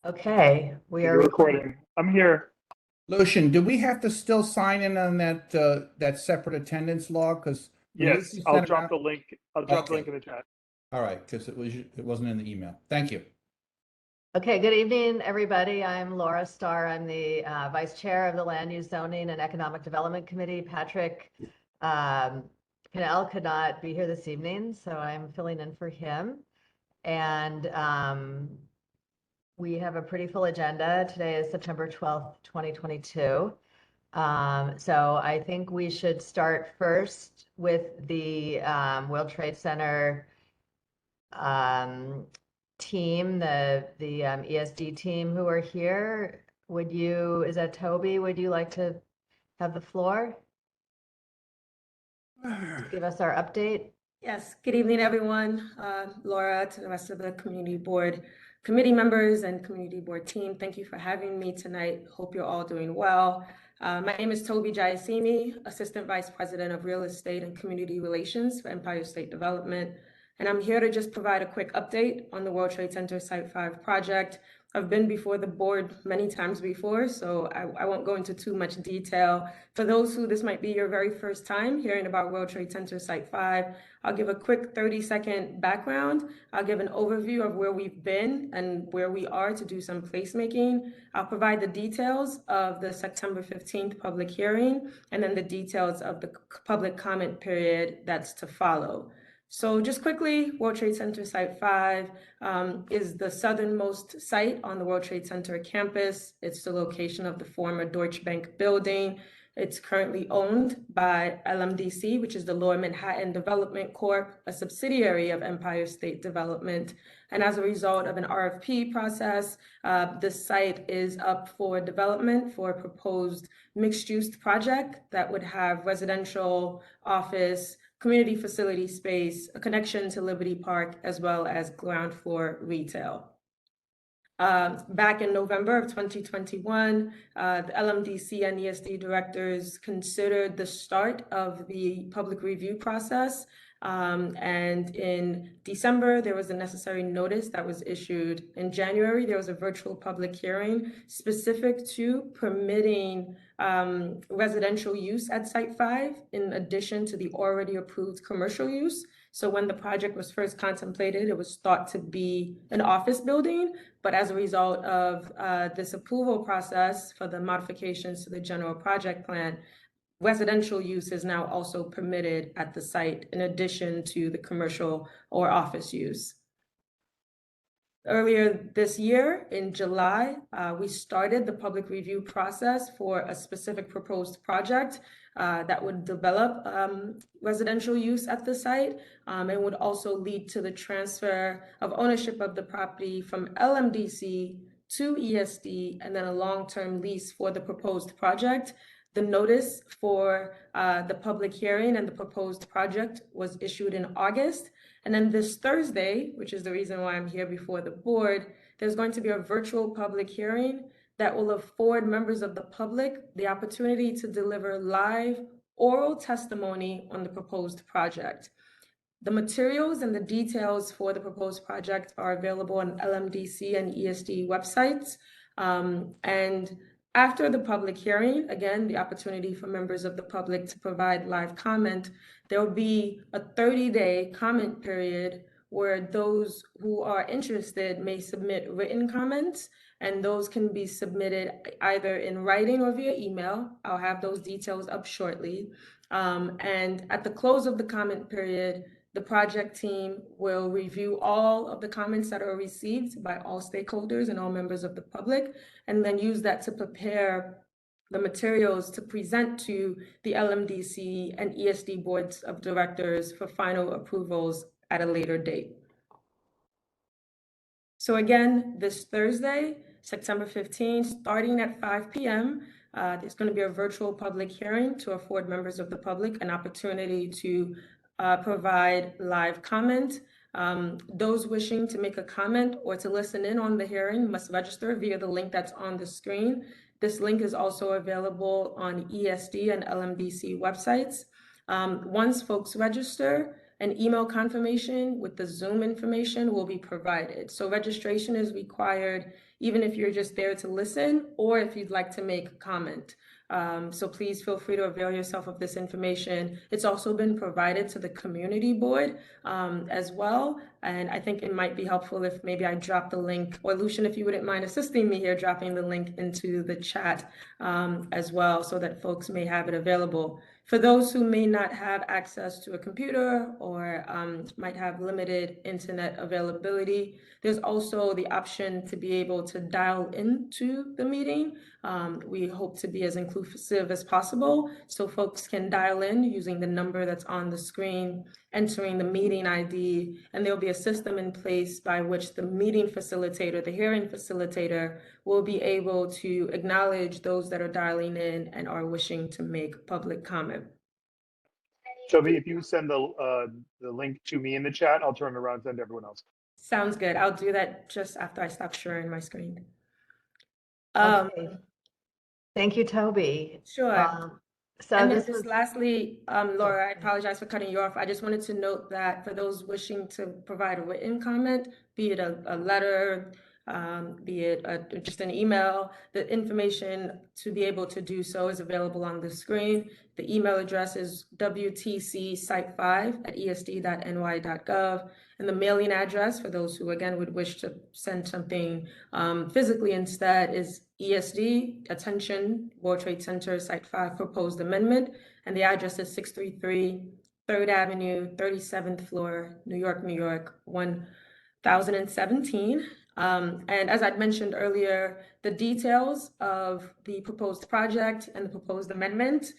Okay, we are You're recording. I'm here. Lucian, do we have to still sign in on that separate attendance log? Because Yes, I'll drop the link. I'll drop the Okay. link in the chat. All right, because it wasn't in the email. Thank you. Okay, good evening, everybody. I'm Laura Starr. I'm the Vice Chair of the Land Use Zoning and Economic Development Committee. Patrick Pinnell could not be here this evening, so I'm filling in for him. And we have a pretty full agenda. Today is September 12th, 2022. So I think we should start first with the World Trade Center team, the ESD team who are here. Is that Toby? Would you like to have the floor? Give us our update. Yes, good evening, everyone. Laura, to the rest of the community board committee members and community board team, thank you for having me tonight. Hope you're all doing well. My name is Toby Jayasimi, Assistant Vice President of Real Estate and Community Relations for Empire State Development. And I'm here to just provide a quick update on the World Trade Center Site 5 project. I've been before the board many times before, so I won't go into too much detail. For those who this might be your very first time hearing about World Trade Center Site 5, I'll give a quick 30-second background. I'll give an overview of where we've been and where we are to do some placemaking. I'll provide the details of the September 15th public hearing, and then the details of the public comment period that's to follow. So just quickly, World Trade Center Site 5 is the southernmost site on the World Trade Center campus. It's the location of the former Deutsche Bank building. It's currently owned by LMDC, which is the Lower Manhattan Development Corp., a subsidiary of Empire State Development. And as a result of an RFP process, the site is up for development for a proposed mixed-use project that would have residential, office, community facility space, a connection to Liberty Park, as well as ground floor retail. Back in November of 2021, the LMDC and ESD directors considered the start of the public review process. And in December, there was a necessary notice that was issued. In January, there was a virtual public hearing specific to permitting residential use at Site 5, in addition to the already approved commercial use. So when the project was first contemplated, it was thought to be an office building, but as a result of this approval process for the modifications to the general project plan, residential use is now also permitted at the site in addition to the commercial or office use. Earlier this year, in July, we started the public review process for a specific proposed project that would develop residential use at the site and would also lead to the transfer of ownership of the property from LMDC to ESD and then a long-term lease for the proposed project. The notice for the public hearing and the proposed project was issued in August. And then this Thursday, which is the reason why I'm here before the board, there's going to be a virtual public hearing that will afford members of the public the opportunity to deliver live oral testimony on the proposed project. The materials and the details for the proposed project are available on LMDC and ESD websites. And after the public hearing, again, the opportunity for members of the public to provide live comment, there will be a 30-day comment period where those who are interested may submit written comments, and those can be submitted either in writing or via email. I'll have those details up shortly. And at the close of the comment period, the project team will review all of the comments that are received by all stakeholders and all members of the public, and then use that to prepare the materials to present to the LMDC and ESD boards of directors for final approvals at a later date. So again, this Thursday, September 15th, starting at 5 p.m., there's going to be a virtual public hearing to afford members of the public an opportunity to provide live comment. Those wishing to make a comment or to listen in on the hearing must register via the link that's on the screen. This link is also available on ESD and LMDC websites. Once folks register, an email confirmation with the Zoom information will be provided. So registration is required even if you're just there to listen or if you'd like to make a comment. So please feel free to avail yourself of this information. It's also been provided to the community board as well. And I think it might be helpful if maybe I drop the link, or Lucian, if you wouldn't mind assisting me here, dropping the link into the chat as well, so that folks may have it available. For those who may not have access to a computer or might have limited internet availability, there's also the option to be able to dial into the meeting. We hope to be as inclusive as possible, so folks can dial in using the number that's on the screen, entering the meeting ID, and there'll be a system in place by which the meeting facilitator, the hearing facilitator, will be able to acknowledge those that are dialing in and are wishing to make public comment. Toby, if you send the link to me in the chat, I'll turn it around and send to everyone else. Sounds good. I'll do that just after I stop sharing my screen. Okay. Thank you, Toby. Sure. So And then this just was, lastly, Laura, I apologize for cutting you off. I just wanted to note that for those wishing to provide a written comment, be it a letter, be it just an email, the information to be able to do so is available on the screen. The email address is wtcsite5@esd.ny.gov. And the mailing address for those who, again, would wish to send something physically instead is ESD, attention, World Trade Center, Site 5, proposed amendment. And the address is 633 3rd Avenue, 37th floor, New York, New York, 1017. And as I'd mentioned earlier, the details of the proposed project and the proposed amendment,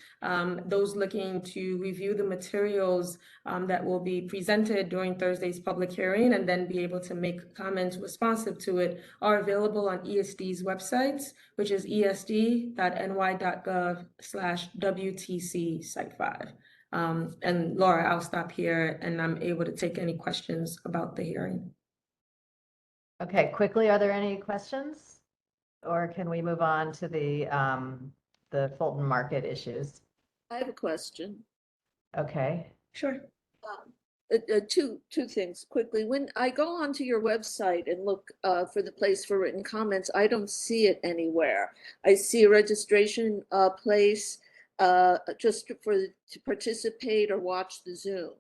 those looking to review the materials that will be presented during Thursday's public hearing and then be able to make comments responsive to it, are available on ESD's websites, which is esd.ny.gov/WTC Site 5. And Laura, I'll stop here and I'm able to take any questions about the hearing. okay, quickly, are there any questions? Or can we move on to the Fulton Market issues? I have a question. Okay. Sure. Two things quickly. When I go onto your website and look for the place for written comments, I don't see it anywhere. I see a registration place just to participate or watch the Zoom.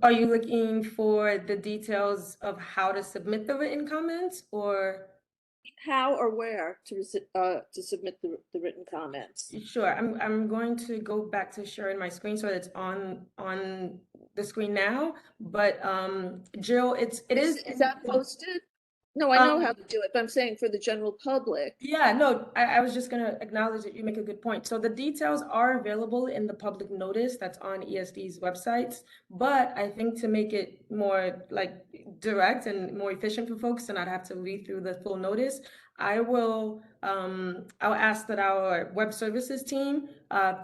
Are you looking for the details of how to submit the written comments, or? How or where to submit the written comments? Sure, I'm going to go back to sharing my screen so that it's on the screen now. But Jill, it is. Is that posted? No, I know how to do it, but I'm saying for the general public. Yeah, no, I was just going to acknowledge that you make a good point. So the details are available in the public notice that's on ESD's websites, but I think to make it more like direct and more efficient for folks to not have to read through the full notice, I'll ask that our web services team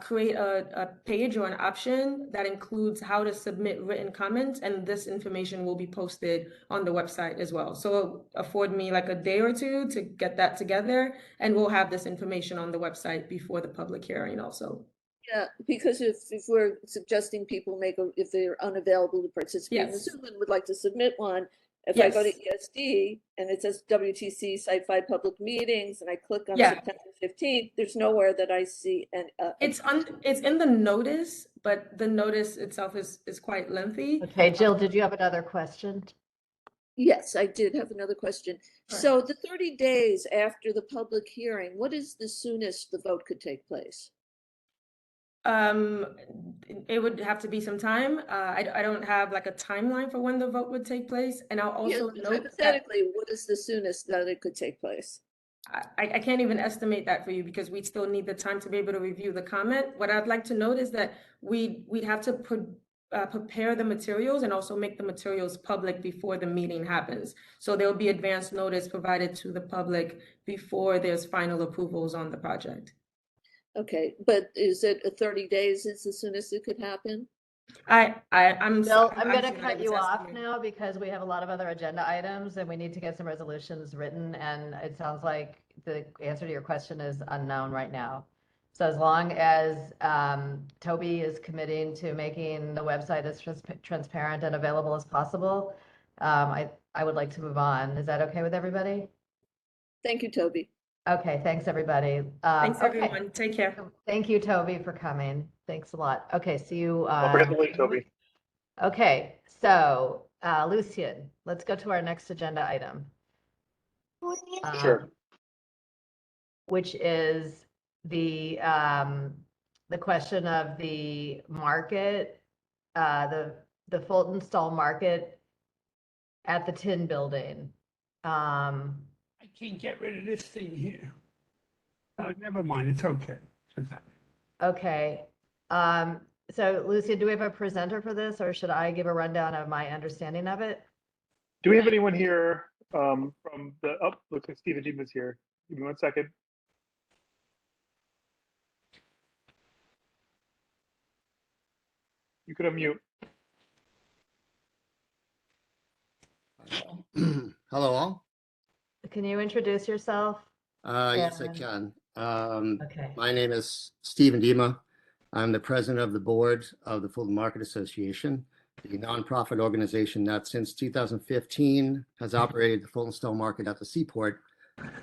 create a page or an option that includes how to submit written comments, and this information will be posted on the website as well. So afford me like a day or two to get that together, and we'll have this information on the website before the public hearing also. Yeah, because if we're suggesting people if they're unavailable to participate in the Zoom and would like to submit one, if I go to ESD and it says WTC Site 5 public meetings and I click on September 15th, there's nowhere that I see. And it's in the notice, but the notice itself is quite lengthy. Okay, Jill, did you have another question? Yes, I did have another question. Right. So the 30 days after the public hearing, what is the soonest the vote could take place? It would have to be some time. I don't have like a timeline for when the vote would take place. And I'll also note hypothetically, what is the soonest that it could take place? I can't even estimate that for you because we still need the time to be able to review the comment. What I'd like to note is that we'd have to prepare the materials and also make the materials public before the meeting happens. So there'll be advance notice provided to the public before there's final approvals on the project. Okay, but is it 30 days is the soonest it could happen? I'm Bill, I'm going to cut you off now because we have a lot of other agenda items and we need to get some resolutions written. And it sounds like the answer to your question is unknown right now. So as long as Toby is committing to making the website as transparent and available as possible, I would like to move on. Is that okay with everybody? Thank you, Toby. Okay, thanks, everybody. Thanks, Okay. everyone. Take care. Thank you, Toby, for coming. Thanks a lot. Okay, see you. Don't forget the link, Toby. Okay, so Lucian, let's go to our next agenda item. Sure. Which is the question of the market, the Fulton Stall Market at the Tin Building. I can't get rid of this thing here. Oh, never mind, it's okay. Okay, so Lucian, do we have a presenter for this, or should I give a rundown of my understanding of it? Do we have anyone here from the, oh, looks like Stephen Dean is here. Give me 1 second. You could unmute. Hello, all. Can you introduce yourself? Yes, I Yeah. can. Okay. My name is Stephen Dima. I'm the president of the board of the Fulton Market Association, the nonprofit organization that since 2015 has operated the Fulton Stall Market at the Seaport.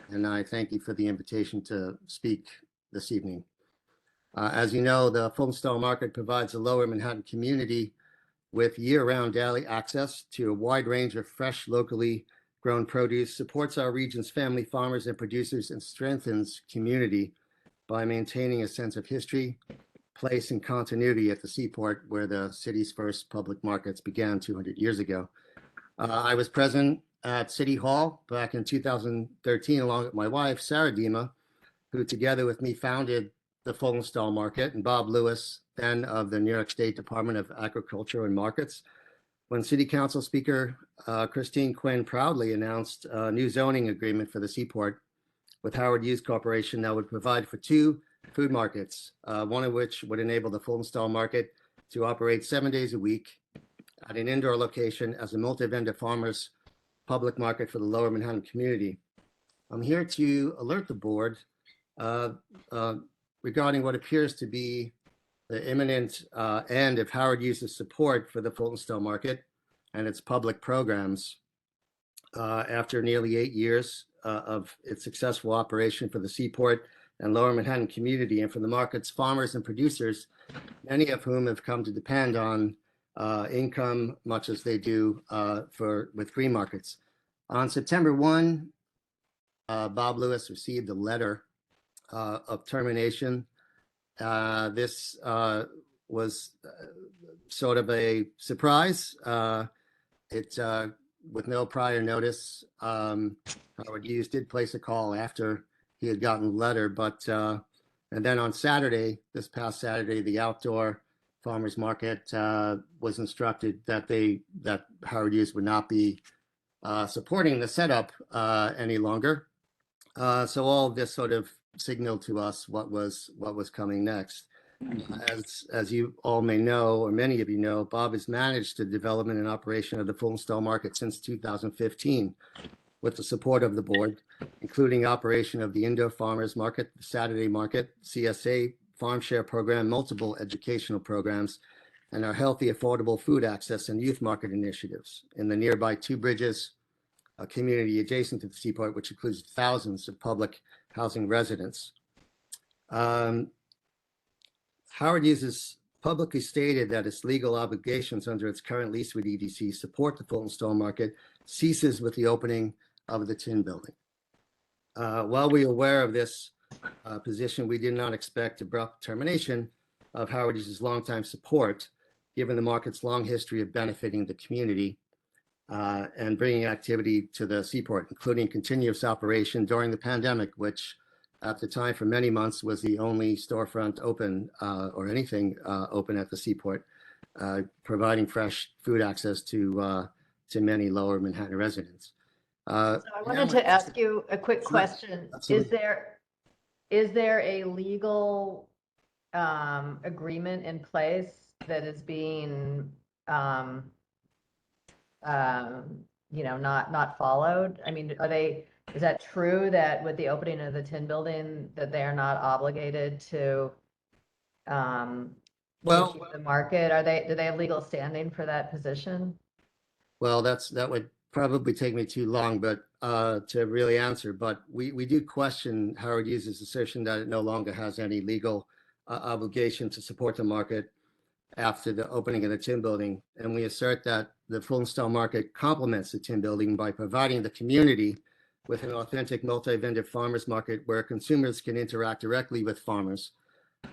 And I thank you for the invitation to speak this evening. As you know, the Fulton Stall Market provides the Lower Manhattan community with year-round daily access to a wide range of fresh, locally grown produce, supports our region's family farmers and producers, and strengthens community by maintaining a sense of history, place, and continuity at the Seaport, where the city's first public markets began 200 years ago. I was present at City Hall back in 2013, along with my wife, Sarah Dima, who together with me founded the Fulton Stall Market, and Bob Lewis, then of the New York State Department of Agriculture and Markets, when City Council Speaker Christine Quinn proudly announced a new zoning agreement for the Seaport with Howard Hughes Corporation that would provide for 2 food markets, one of which would enable the Fulton Stall Market to operate 7 days a week at an indoor location as a multi-vendor farmers public market for the Lower Manhattan community. I'm here to alert the board regarding what appears to be the imminent end of Howard Hughes' support for the Fulton Stall Market and its public programs after nearly 8 years of its successful operation for the Seaport and Lower Manhattan community, and for the market's farmers and producers, many of whom have come to depend on income much as they do with free markets. On September 1, Bob Lewis received a letter of termination. This was sort of a surprise. With no prior notice, Howard Hughes did place a call after he had gotten the letter, but and then on Saturday, this past Saturday, the outdoor farmers market was instructed that Howard Hughes would not be supporting the setup any longer. So all of this sort of signaled to us what was coming next. As you all may know, or many of you know, Bob has managed the development and operation of the Fulton Stall Market since 2015 with the support of the board, including operation of the Indoor Farmers Market, the Saturday Market, CSA Farm Share Program, multiple educational programs, and our healthy, affordable food access and youth market initiatives in the nearby Two Bridges, a community adjacent to the Seaport, which includes thousands of public housing residents. Howard Hughes has publicly stated that its legal obligations under its current lease with EDC support the Fulton Stall Market ceases with the opening of the Tin Building. While we are aware of this position, we did not expect abrupt termination of Howard Hughes' longtime support, given the market's long history of benefiting the community and bringing activity to the Seaport, including continuous operation during the pandemic, which at the time for many months was the only storefront open or anything open at the Seaport, providing fresh food access to many Lower Manhattan residents. So I wanted to ask you a quick question. Absolutely. Is there a legal agreement in place that is being not followed? I mean, are they Is that true that with the opening of the Tin Building, that they are not obligated to Well, keep the market? Do they have legal standing for that position? well, that would probably take me too long, but to really answer. But we do question Howard Hughes' assertion that it no longer has any legal obligation to support the market after the opening of the Tin Building. And we assert that the Fulton Stone Market complements the Tin Building by providing the community with an authentic multi-vendor farmers market where consumers can interact directly with farmers,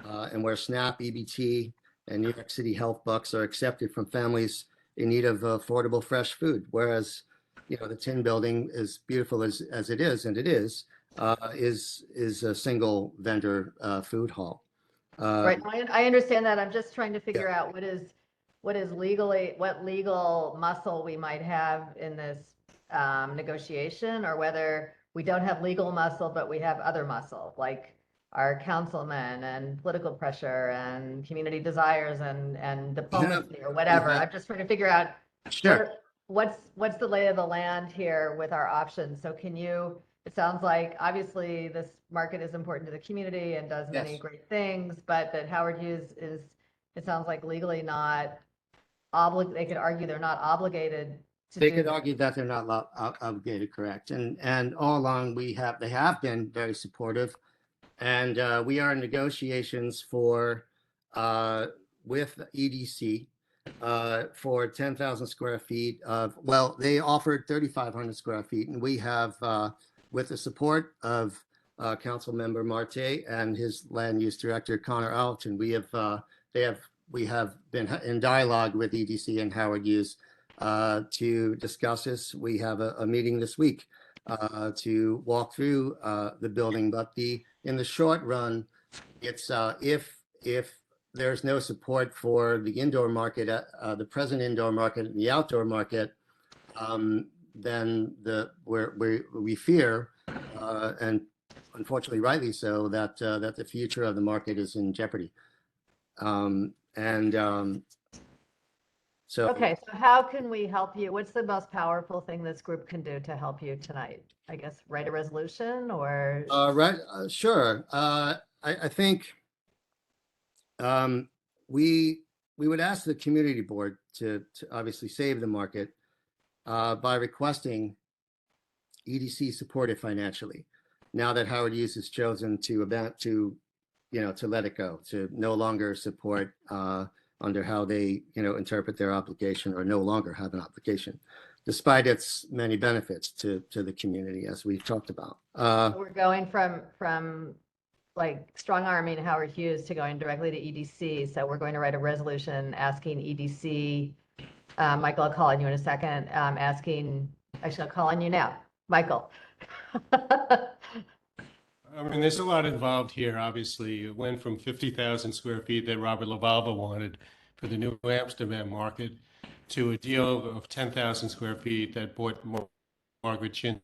and where SNAP, EBT, and New York City Health Bucks are accepted from families in need of affordable fresh food. Whereas, the Tin Building, as beautiful as it is, and it is a single vendor food hall. Right, I understand that. I'm just trying to figure out what legal muscle we might have in this negotiation, or whether we don't have legal muscle, but we have other muscle, like our councilmen and political pressure and community desires and diplomacy or whatever. I'm just trying to figure out Sure. what's the lay of the land here with our options. So it sounds like obviously this market is important to the community and does many Yes. great things, but that Howard Hughes it sounds like legally not they could argue they're not obligated to They do could that. argue that they're not obligated, correct? And all along they have been very supportive, and we are in negotiations for with EDC for 10,000 square feet of, well, they offered 3,500 square feet, and we have with the support of Council Member Marte and his land use director Connor Allerton, we have been in dialogue with EDC and Howard Hughes to discuss this. We have a meeting this week to walk through the building, but in the short run, it's if there's no support for the indoor market, the present indoor market and the outdoor market, then we fear, and unfortunately rightly so, that the future of the market is in jeopardy. So Okay, so how can we help you? What's the most powerful thing this group can do to help you tonight? I guess write a resolution or? right, sure. I think we would ask the community board to obviously save the market by requesting EDC support it financially. Now that Howard Hughes has chosen to let it go, to no longer support under how they interpret their obligation, or no longer have an obligation, despite its many benefits to the community, as we've talked about. We're going from like strong arming Howard Hughes to going directly to EDC. So we're going to write a resolution asking EDC, Michael, I'll call on you in a second, actually I'll call on you now, Michael. I mean, there's a lot involved here, obviously. It went from 50,000 square feet that Robert LaValva wanted for the New Amsterdam market to a deal of 10,000 square feet that bought Margaret Chin's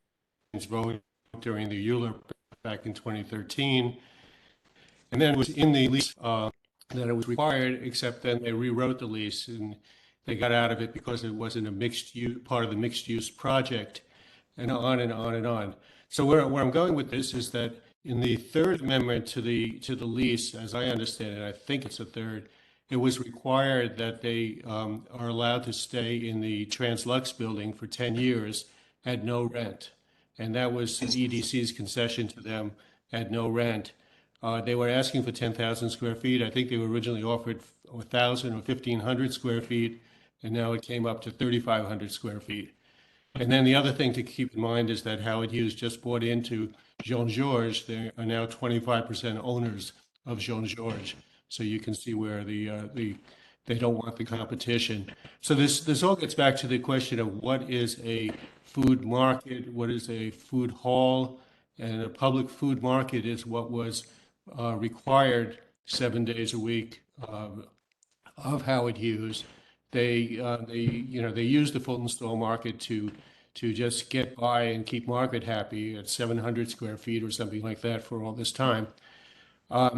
vote during the Euler back in 2013. And then it was in the lease that it was required, except then they rewrote the lease and they got out of it because it wasn't a mixed use, part of the mixed use project, and on and on and on. So where I'm going with this is that in the third amendment to the lease, as I understand it, I think it's the third, it was required that they are allowed to stay in the Translux building for 10 years at no rent. And that was EDC's concession to them at no rent. They were asking for 10,000 square feet. I think they were originally offered 1,000 or 1,500 square feet, and now it came up to 3,500 square feet. And then the other thing to keep in mind is that Howard Hughes just bought into Jean-Georges. They are now 25% owners of Jean-Georges. So you can see where they don't want the competition. So this all gets back to the question of what is a food market, what is a food hall, and a public food market is what was required 7 days a week of Howard Hughes. They used the Fulton Stone Market to just get by and keep Margaret happy at 700 square feet or something like that for all this time.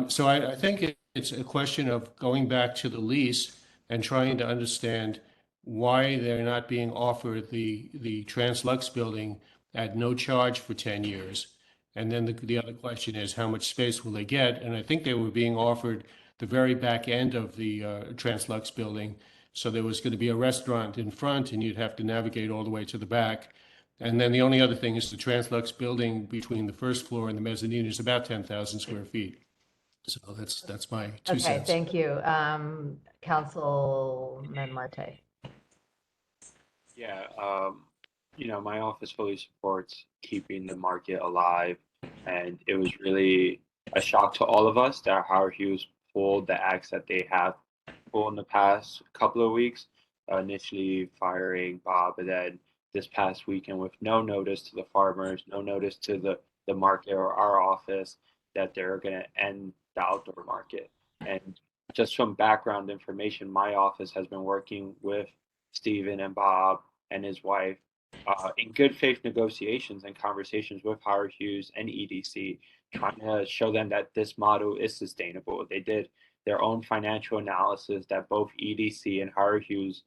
So I think it's a question of going back to the lease and trying to understand why they're not being offered the Translux building at no charge for 10 years. And then the other question is, how much space will they get? And I think they were being offered the very back end of the Translux building. So there was going to be a restaurant in front, and you'd have to navigate all the way to the back. And then the only other thing is the Translux building between the first floor and the mezzanine is about 10,000 square feet. So that's my two Okay, cents. thank you. Councilman Marte. Yeah, my office fully supports keeping the market alive, and it was really a shock to all of us that Howard Hughes pulled the acts that they have pulled in the past couple of weeks, initially firing Bob, and then this past weekend with no notice to the farmers, no notice to the market or our office that they're going to end the outdoor market. And just from background information, my office has been working with Stephen and Bob and his wife in good faith negotiations and conversations with Howard Hughes and EDC, trying to show them that this model is sustainable. They did their own financial analysis that both EDC and Howard Hughes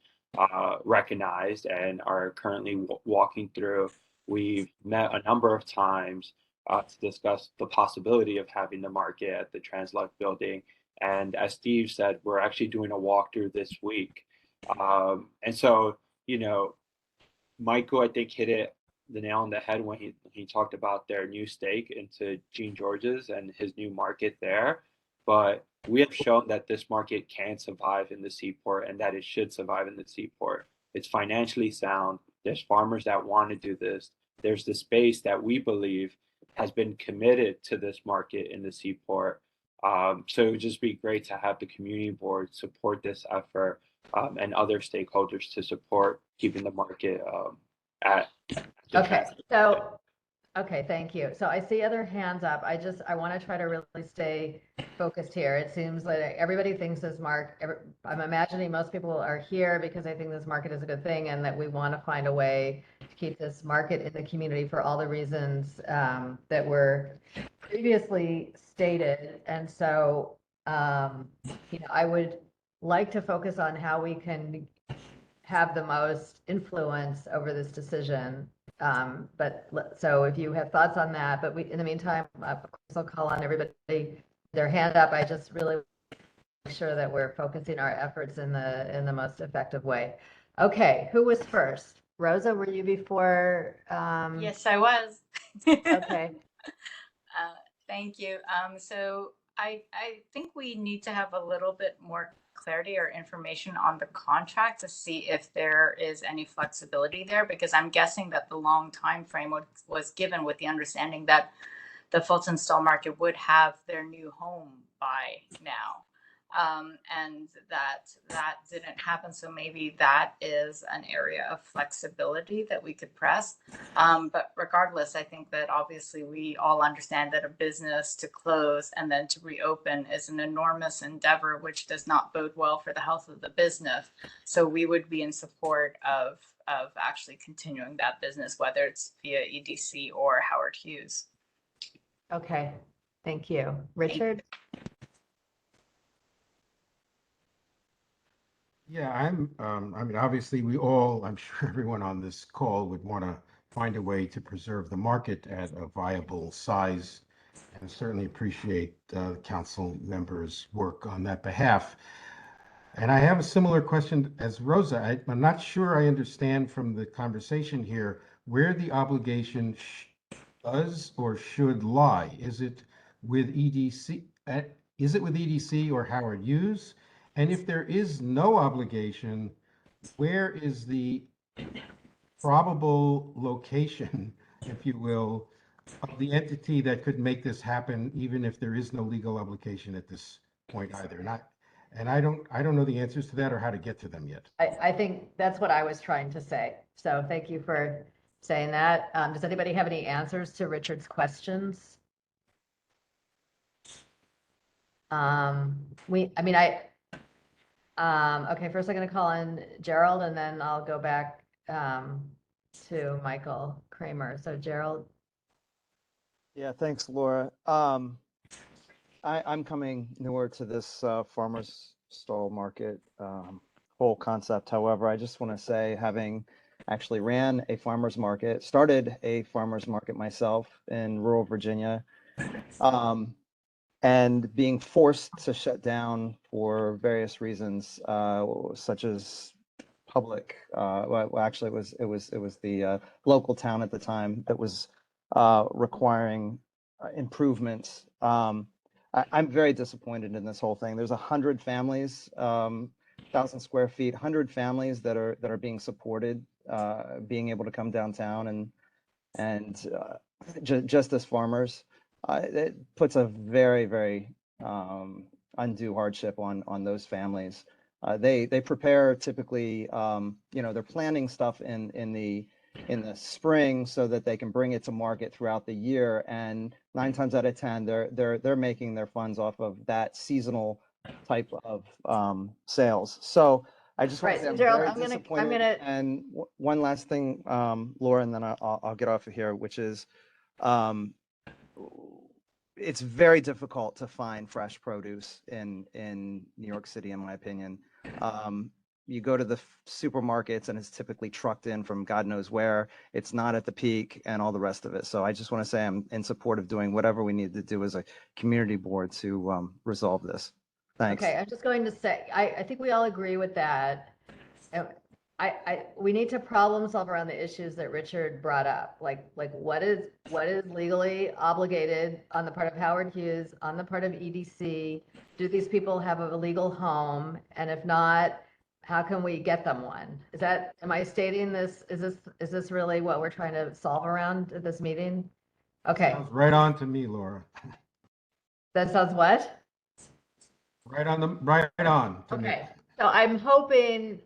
recognized and are currently walking through. We've met a number of times to discuss the possibility of having the market at the Translux building. And as Steve said, we're actually doing a walkthrough this week. And so, Michael, I think, hit the nail on the head when he talked about their new stake into Gene George's and his new market there. But we have shown that this market can survive in the Seaport and that it should survive in the Seaport. It's financially sound. There's farmers that want to do this. There's the space that we believe has been committed to this market in the Seaport. So it would just be great to have the community board support this effort and other stakeholders to support keeping the market at the Okay, Translux. so, okay, thank you. So I see other hands up. I want to try to really stay focused here. It seems like everybody thinks this I'm imagining most people are here because they think this market is a good thing and that we want to find a way to keep this market in the community for all the reasons that were previously stated. And so, I would like to focus on how we can have the most influence over this decision. So if you have thoughts on that, but in the meantime, of course, I'll call on everybody, their hand up. I just really make sure that we're focusing our efforts in the most effective way. Okay, who was first? Rosa, were you before? Yes, I was. Okay. Thank you. So I think we need to have a little bit more clarity or information on the contract to see if there is any flexibility there, because I'm guessing that the long time frame was given with the understanding that the Fulton Stall Market would have their new home by now. And that didn't happen. So maybe that is an area of flexibility that we could press. But regardless, I think that obviously we all understand that a business to close and then to reopen is an enormous endeavor, which does not bode well for the health of the business. So we would be in support of actually continuing that business, whether it's via EDC or Howard Hughes. Okay, thank you. Richard? Yeah, I mean, obviously I'm sure everyone on this call would want to find a way to preserve the market at a viable size, and certainly appreciate council members' work on that behalf. And I have a similar question as Rosa. I'm not sure I understand from the conversation here where the obligation does or should lie. Is it with EDC? Is it with EDC or Howard Hughes? And if there is no obligation, where is the probable location, if you will, of the entity that could make this happen, even if there is no legal obligation at this point either? And I don't know the answers to that or how to get to them yet. I think that's what I was trying to say. So thank you for saying that. Does anybody have any answers to Richard's questions? Okay, first I'm going to call on Gerald and then I'll go back to Michael Kramer. So Gerald. Yeah, thanks, Laura. I'm coming newer to this farmer's stall market whole concept. However, I just want to say, having actually ran a farmer's market, started a farmer's market myself in rural Virginia, and being forced to shut down for various reasons, such as public. Well, actually, it was the local town at the time that was requiring improvements. I'm very disappointed in this whole thing. There's 100 families, 1,000 square feet, 100 families that are being supported, being able to come downtown and just as farmers. It puts a very, very undue hardship on those families. They prepare typically, they're planning stuff in the spring so that they can bring it to market throughout the year. And 9 times out of 10, they're making their funds off of that seasonal type of sales. So I just want Right, to say I'm Gerald, very I'm disappointed. gonna, And one last thing, Laura, and then I'll get off of here, which is it's very difficult to find fresh produce in New York City, in my opinion. You go to the supermarkets and it's typically trucked in from God knows where. It's not at the peak and all the rest of it. So I just want to say I'm in support of doing whatever we need to do as a community board to resolve this. Thanks. okay, I'm just going to say, I think we all agree with that. And we need to problem solve around the issues that Richard brought up. Like what is legally obligated on the part of Howard Hughes, on the part of EDC? Do these people have a legal home? And if not, how can we get them one? Am I stating this? Is this really what we're trying to solve around at this meeting? Okay, Sounds right on to me, Laura. that sounds what? Right on to me. Okay, so I'm hoping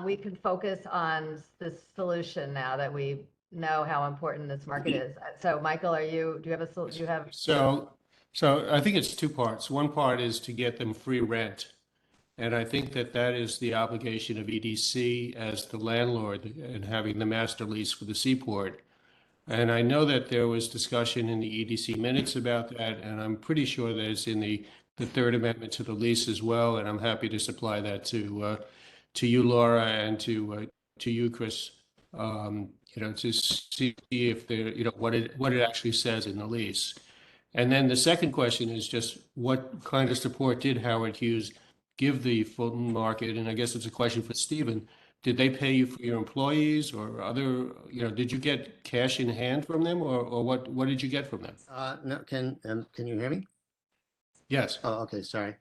we can focus on this solution now that we know how important this market is. So Michael, do you have? So I think it's 2 parts. One part is to get them free rent. And I think that is the obligation of EDC as the landlord and having the master lease for the Seaport. And I know that there was discussion in the EDC minutes about that, and I'm pretty sure that it's in the third amendment to the lease as well. And I'm happy to supply that to you, Laura, and to you, Chris, to see if there, what it actually says in the lease. And then the second question is just what kind of support did Howard Hughes give the Fulton market? And I guess it's a question for Stephen. Did they pay you for your employees or other, did you get cash in hand from them or what did you get from them? No, can you hear me? Yes. Oh, okay, sorry.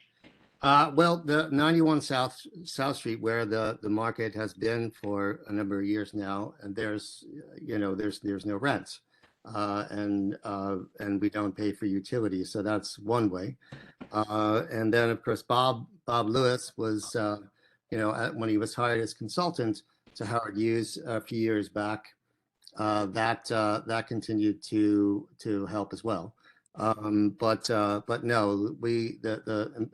Well, the 91 South Street, where the market has been for a number of years now, and there's no rent, and we don't pay for utilities, so that's one way. And then of course Bob Lewis was, when he was hired as consultant to Howard Hughes a few years back, that continued to help as well. But no,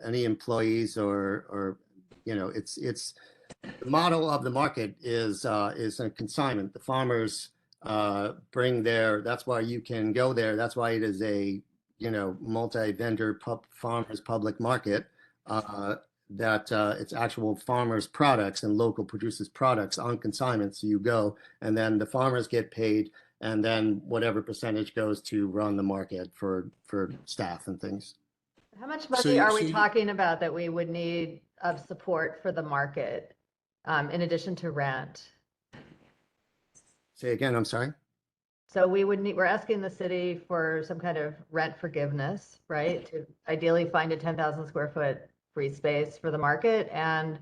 any employees or it's the model of the market is a consignment. The farmers bring that's why you can go there. That's why it is a multi-vendor farmers public market. That it's actual farmers products and local producers products on consignment. So you go and then the farmers get paid, and then whatever percentage goes to run the market for staff and things. How much money are we talking about that we would need of support for the market, in addition to rent? Say again, I'm sorry. So we're asking the city for some kind of rent forgiveness, right? To ideally find a 10,000 square foot free space for the market. And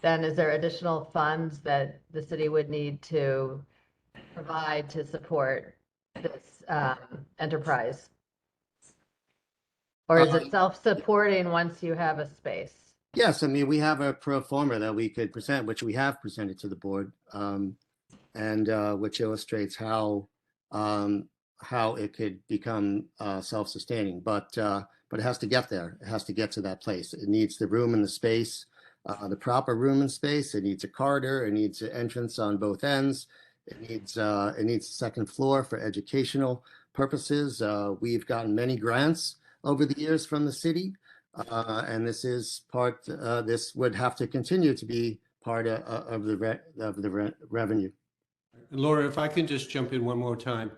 then is there additional funds that the city would need to provide to support this enterprise? Or is it self-supporting once you have a space? Yes, I mean, we have a pro forma that we could present, which we have presented to the board, and which illustrates how it could become self-sustaining. But it has to get there. It has to get to that place. It needs the room and the space, the proper room and space. It needs a corridor. It needs an entrance on both ends. It needs a second floor for educational purposes. We've gotten many grants over the years from the city, and this is part. This would have to continue to be part of the revenue. Laura, if I can just jump in one more time.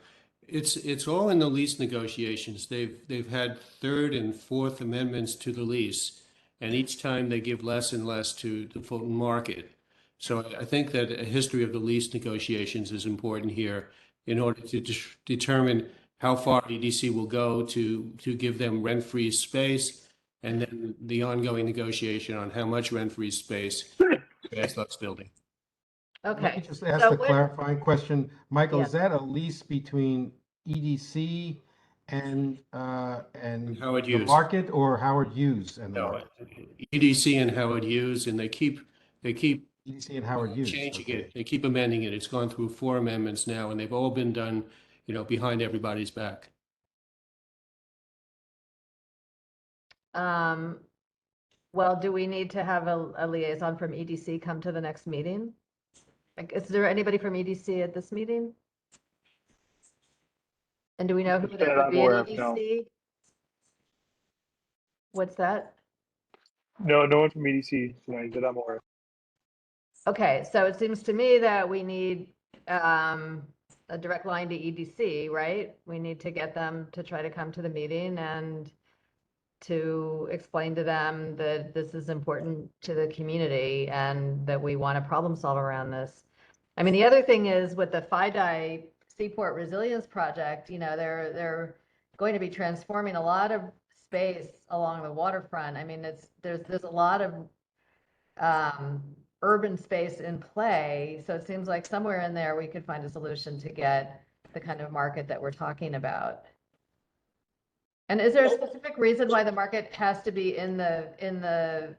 It's all in the lease negotiations. They've had third and fourth amendments to the lease, and each time they give less and less to the Fulton market. So I think that a history of the lease negotiations is important here in order to determine how far EDC will go to give them rent-free space, and then the ongoing negotiation on how much rent-free space Bass building. Let Okay. me just ask So a what- clarifying question. Michael, Yeah. is that a lease between EDC and Howard the Hughes. market, or Howard Hughes and the No, market? EDC and Howard Hughes, and they keep EDC and Howard Hughes. changing okay. it. They keep amending it. It's gone through 4 amendments now, and they've all been done, behind everybody's back. Well, do we need to have a liaison from EDC come to the next meeting? Like, is there anybody from EDC at this meeting? And do we know who That that would I'm be aware at of, no. EDC? What's that? No, no one from EDC tonight that I'm aware of. Okay, so it seems to me that we need a direct line to EDC, right? We need to get them to try to come to the meeting and to explain to them that this is important to the community and that we want to problem solve around this. I mean, the other thing is with the FIDI Seaport Resilience Project, they're going to be transforming a lot of space along the waterfront. I mean, there's a lot of urban space in play. So it seems like somewhere in there we could find a solution to get the kind of market that we're talking about. And is there a specific reason why the market has to be in the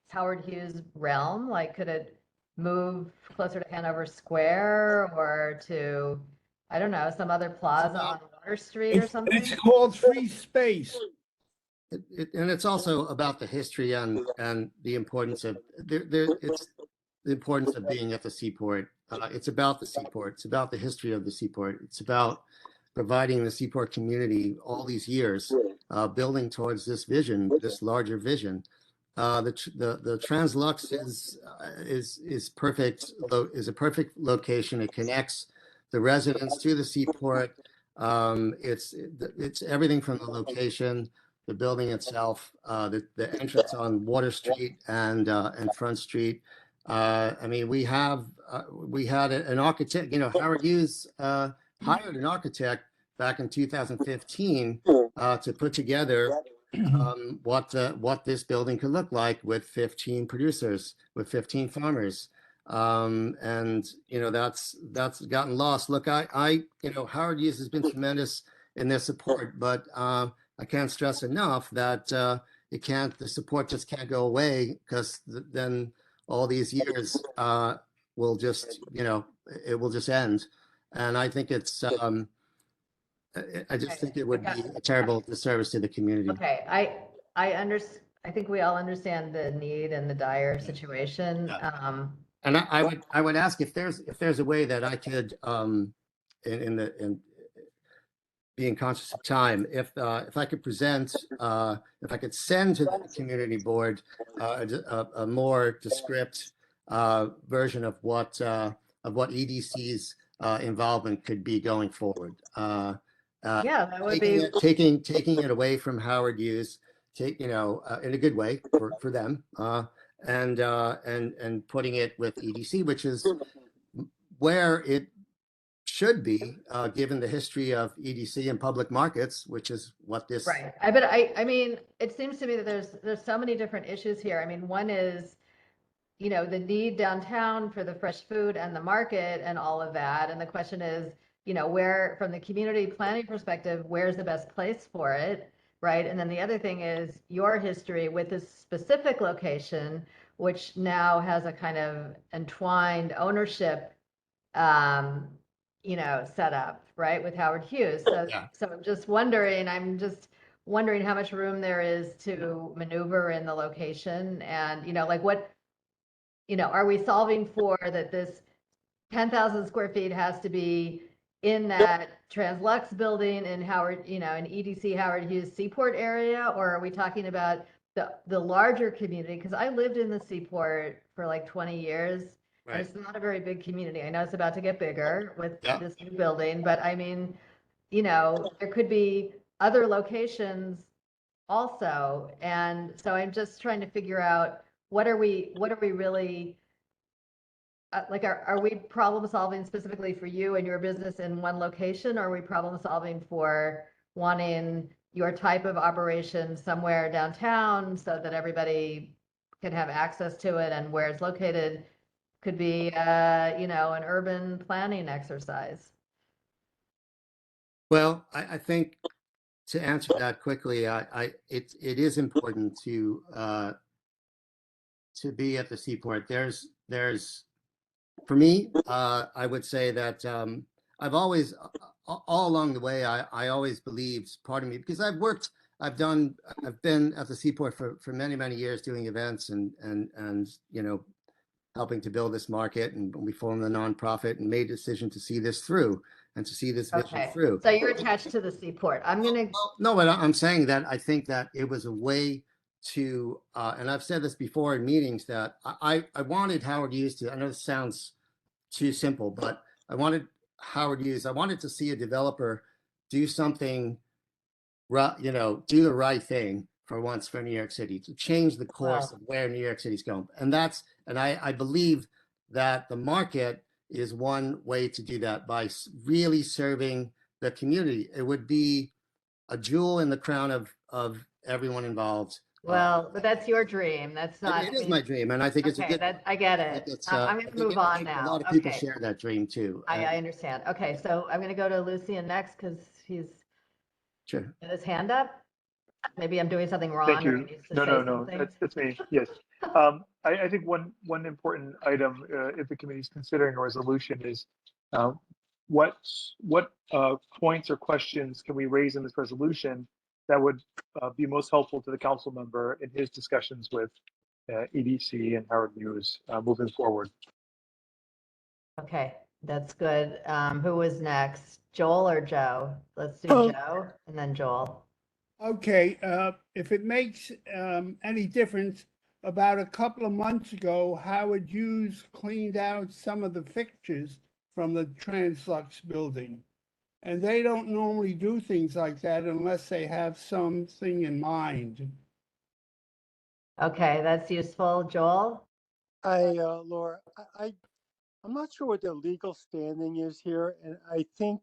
Howard Hughes realm? Like, could it move closer to Hanover Square or to, I don't know, some other plaza on Water Street or something? It's called free space. And it's also about the history and the importance of it's the importance of being at the seaport. It's about the seaport. It's about the history of the seaport. It's about providing the seaport community all these years, building towards this vision, this larger vision. The Translux is perfect. Is a perfect location. It connects the residents to the seaport. It's everything from the location, the building itself, the entrance on Water Street and Front Street. I mean, we had an architect. Howard Hughes hired an architect back in 2015 to put together what this building could look like with 15 producers, with 15 farmers. And that's gotten lost. Look, Howard Hughes has been tremendous in their support, but I can't stress enough that the support just can't go away, because then all these years will just, it will just end. And I think it's, I just think it would be a terrible disservice to the community. Okay, I think we all understand the need and the dire situation. And I would ask if there's a way that I could, in being conscious of time, if I could present, if I could send to the community board a more descriptive version of what EDC's involvement could be going forward. Yeah, that would be. Taking it away from Howard Hughes, in a good way for them, and putting it with EDC, which is where it should be, given the history of EDC and public markets, which is what this. Right. I mean, it seems to me that there's so many different issues here. I mean, one is, the need downtown for the fresh food and the market and all of that. And the question is, where, from the community planning perspective, where's the best place for it, right? And then the other thing is your history with this specific location, which now has a kind of entwined ownership, set up, right, with Howard Hughes. So, Yeah. so I'm just wondering how much room there is to maneuver in the location, and, like what, are we solving for that this 10,000 square feet has to be in that Translux building in Howard, in EDC Howard Hughes Seaport area, or are we talking about the larger community? Because I lived in the Seaport for like 20 years, And Right. it's not a very big community. I know it's about to get bigger with Yeah. this new building, but I mean, you know, there could be other locations also. And so I'm just trying to figure out what are we really, like, are we problem solving specifically for you and your business in one location? Or are we problem solving for wanting your type of operation somewhere downtown so that everybody can have access to it, and where it's located could be, you know, an urban planning exercise? Well, I think to answer that quickly, it is important to be at the seaport. For me, I would say that I've always, all along the way, I always believed, pardon me, because I've been at the seaport for many, many years doing events and you know, helping to build this market. And we formed the nonprofit and made a decision to see this through and to see this vision Okay, through. so you're attached to the seaport. I'm gonna, No, but I'm saying that I think that it was a way to, and I've said this before in meetings, that I wanted Howard Hughes to, I know this sounds too simple, but I wanted I wanted to see a developer do something, you know, do the right thing for once for New York City, to change the course Wow. of where New York City's going. And I believe that the market is one way to do that, by really serving the community. It would be a jewel in the crown of everyone involved. well, but that's your dream. That's not, It I is mean, my dream, and I think it's a okay, good. that, I get I think it. it's, I'm I gonna think move it- on I think now. A lot of people Okay, share that dream too. I understand. Okay, so I'm gonna go to Lucian next because he's Sure. got his hand up. Maybe I'm doing something Thank wrong or he you. needs to No, say no, something. that's me. Yes. I think one important item, if the committee is considering a resolution, is what points or questions can we raise in this resolution that would be most helpful to the council member in his discussions with EDC and Howard Hughes moving forward. Okay, that's good. Who was next? Joel or Joe? Let's do Joe and then Joel. Okay, if it makes any difference, about a couple of months ago, Howard Hughes cleaned out some of the fixtures from the Translux building. And they don't normally do things like that unless they have something in mind. Okay, that's useful. Joel? Laura, I'm not sure what their legal standing is here, and I think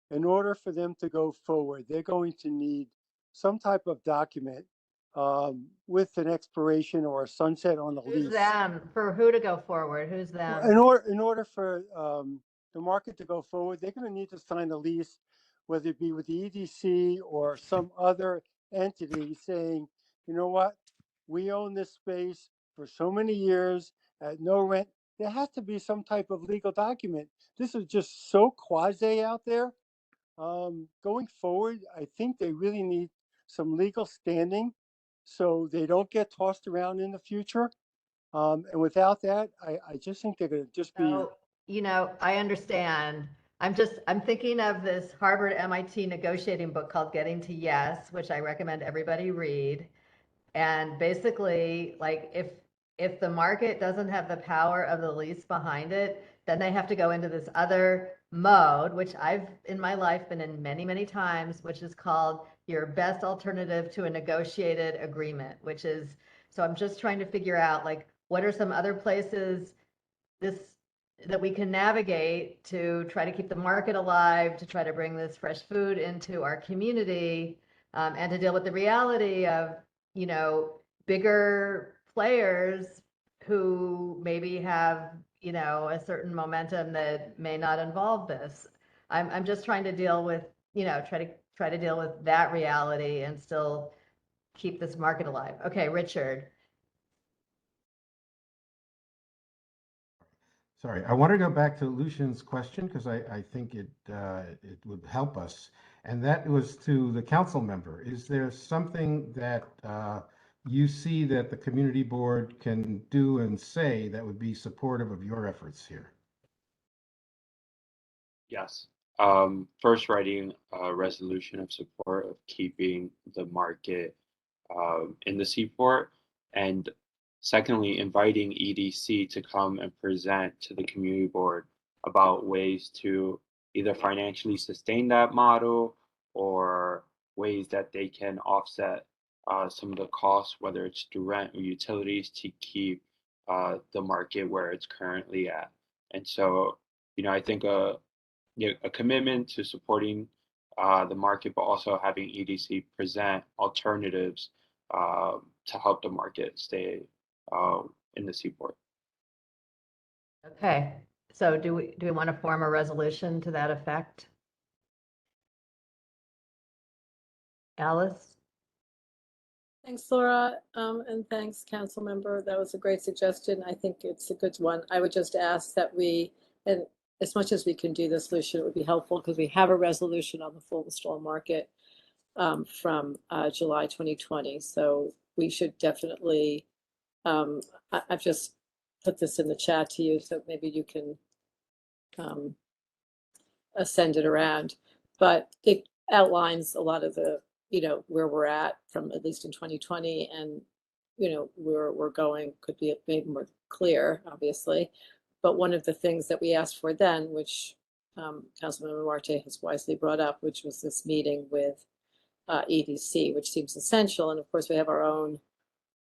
in order for them to go forward, they're going to need some type of document with an expiration or a sunset on the Who's lease. them? For who to go forward? Who's them? In order for the market to go forward, they're going to need to sign a lease, whether it be with the EDC or some other entity saying, you know what, we own this space for so many years at no rent. There has to be some type of legal document. This is just so quasi out there. Going forward, I think they really need some legal standing so they don't get tossed around in the future. And without that, I just think they're going to just be. So, you know, I understand. I'm thinking of this Harvard MIT negotiating book called Getting to Yes, which I recommend everybody read. And basically, like, if the market doesn't have the power of the lease behind it, then they have to go into this other mode, which I've in my life been in many, many times, which is called your best alternative to a negotiated agreement, which is, so I'm just trying to figure out, like, what are some other places that we can navigate to try to keep the market alive, to try to bring this fresh food into our community, and to deal with the reality of, you know, bigger players who maybe have, you know, a certain momentum that may not involve this. I'm just trying to deal with, you know, try to deal with that reality and still keep this market alive. Okay, Richard. Sorry, I want to go back to Lucian's question because I think it would help us. And that was to the council member. Is there something that you see that the community board can do and say that would be supportive of your efforts here? Yes. First, writing a resolution of support of keeping the market in the seaport, and Secondly, inviting EDC to come and present to the community board about ways to either financially sustain that model or ways that they can offset some of the costs, whether it's through rent or utilities, to keep the market where it's currently at. And so, I think a commitment to supporting the market, but also having EDC present alternatives to help the market stay in the Seaport. Okay, so do we want to form a resolution to that effect? Alice? Thanks, Laura, and thanks, council member. That was a great suggestion. I think it's a good one. I would just ask that we, and as much as we can do this, Lucia, it would be helpful because we have a resolution on the full install market from July 2020. So we should definitely, I've just put this in the chat to you, so maybe you can send it around. But it outlines a lot of the, where we're at from at least in 2020, and where we're going could be made more clear, obviously. But one of the things that we asked for then, which Councilmember Marte has wisely brought up, which was this meeting with EDC, which seems essential. And of course, we have our own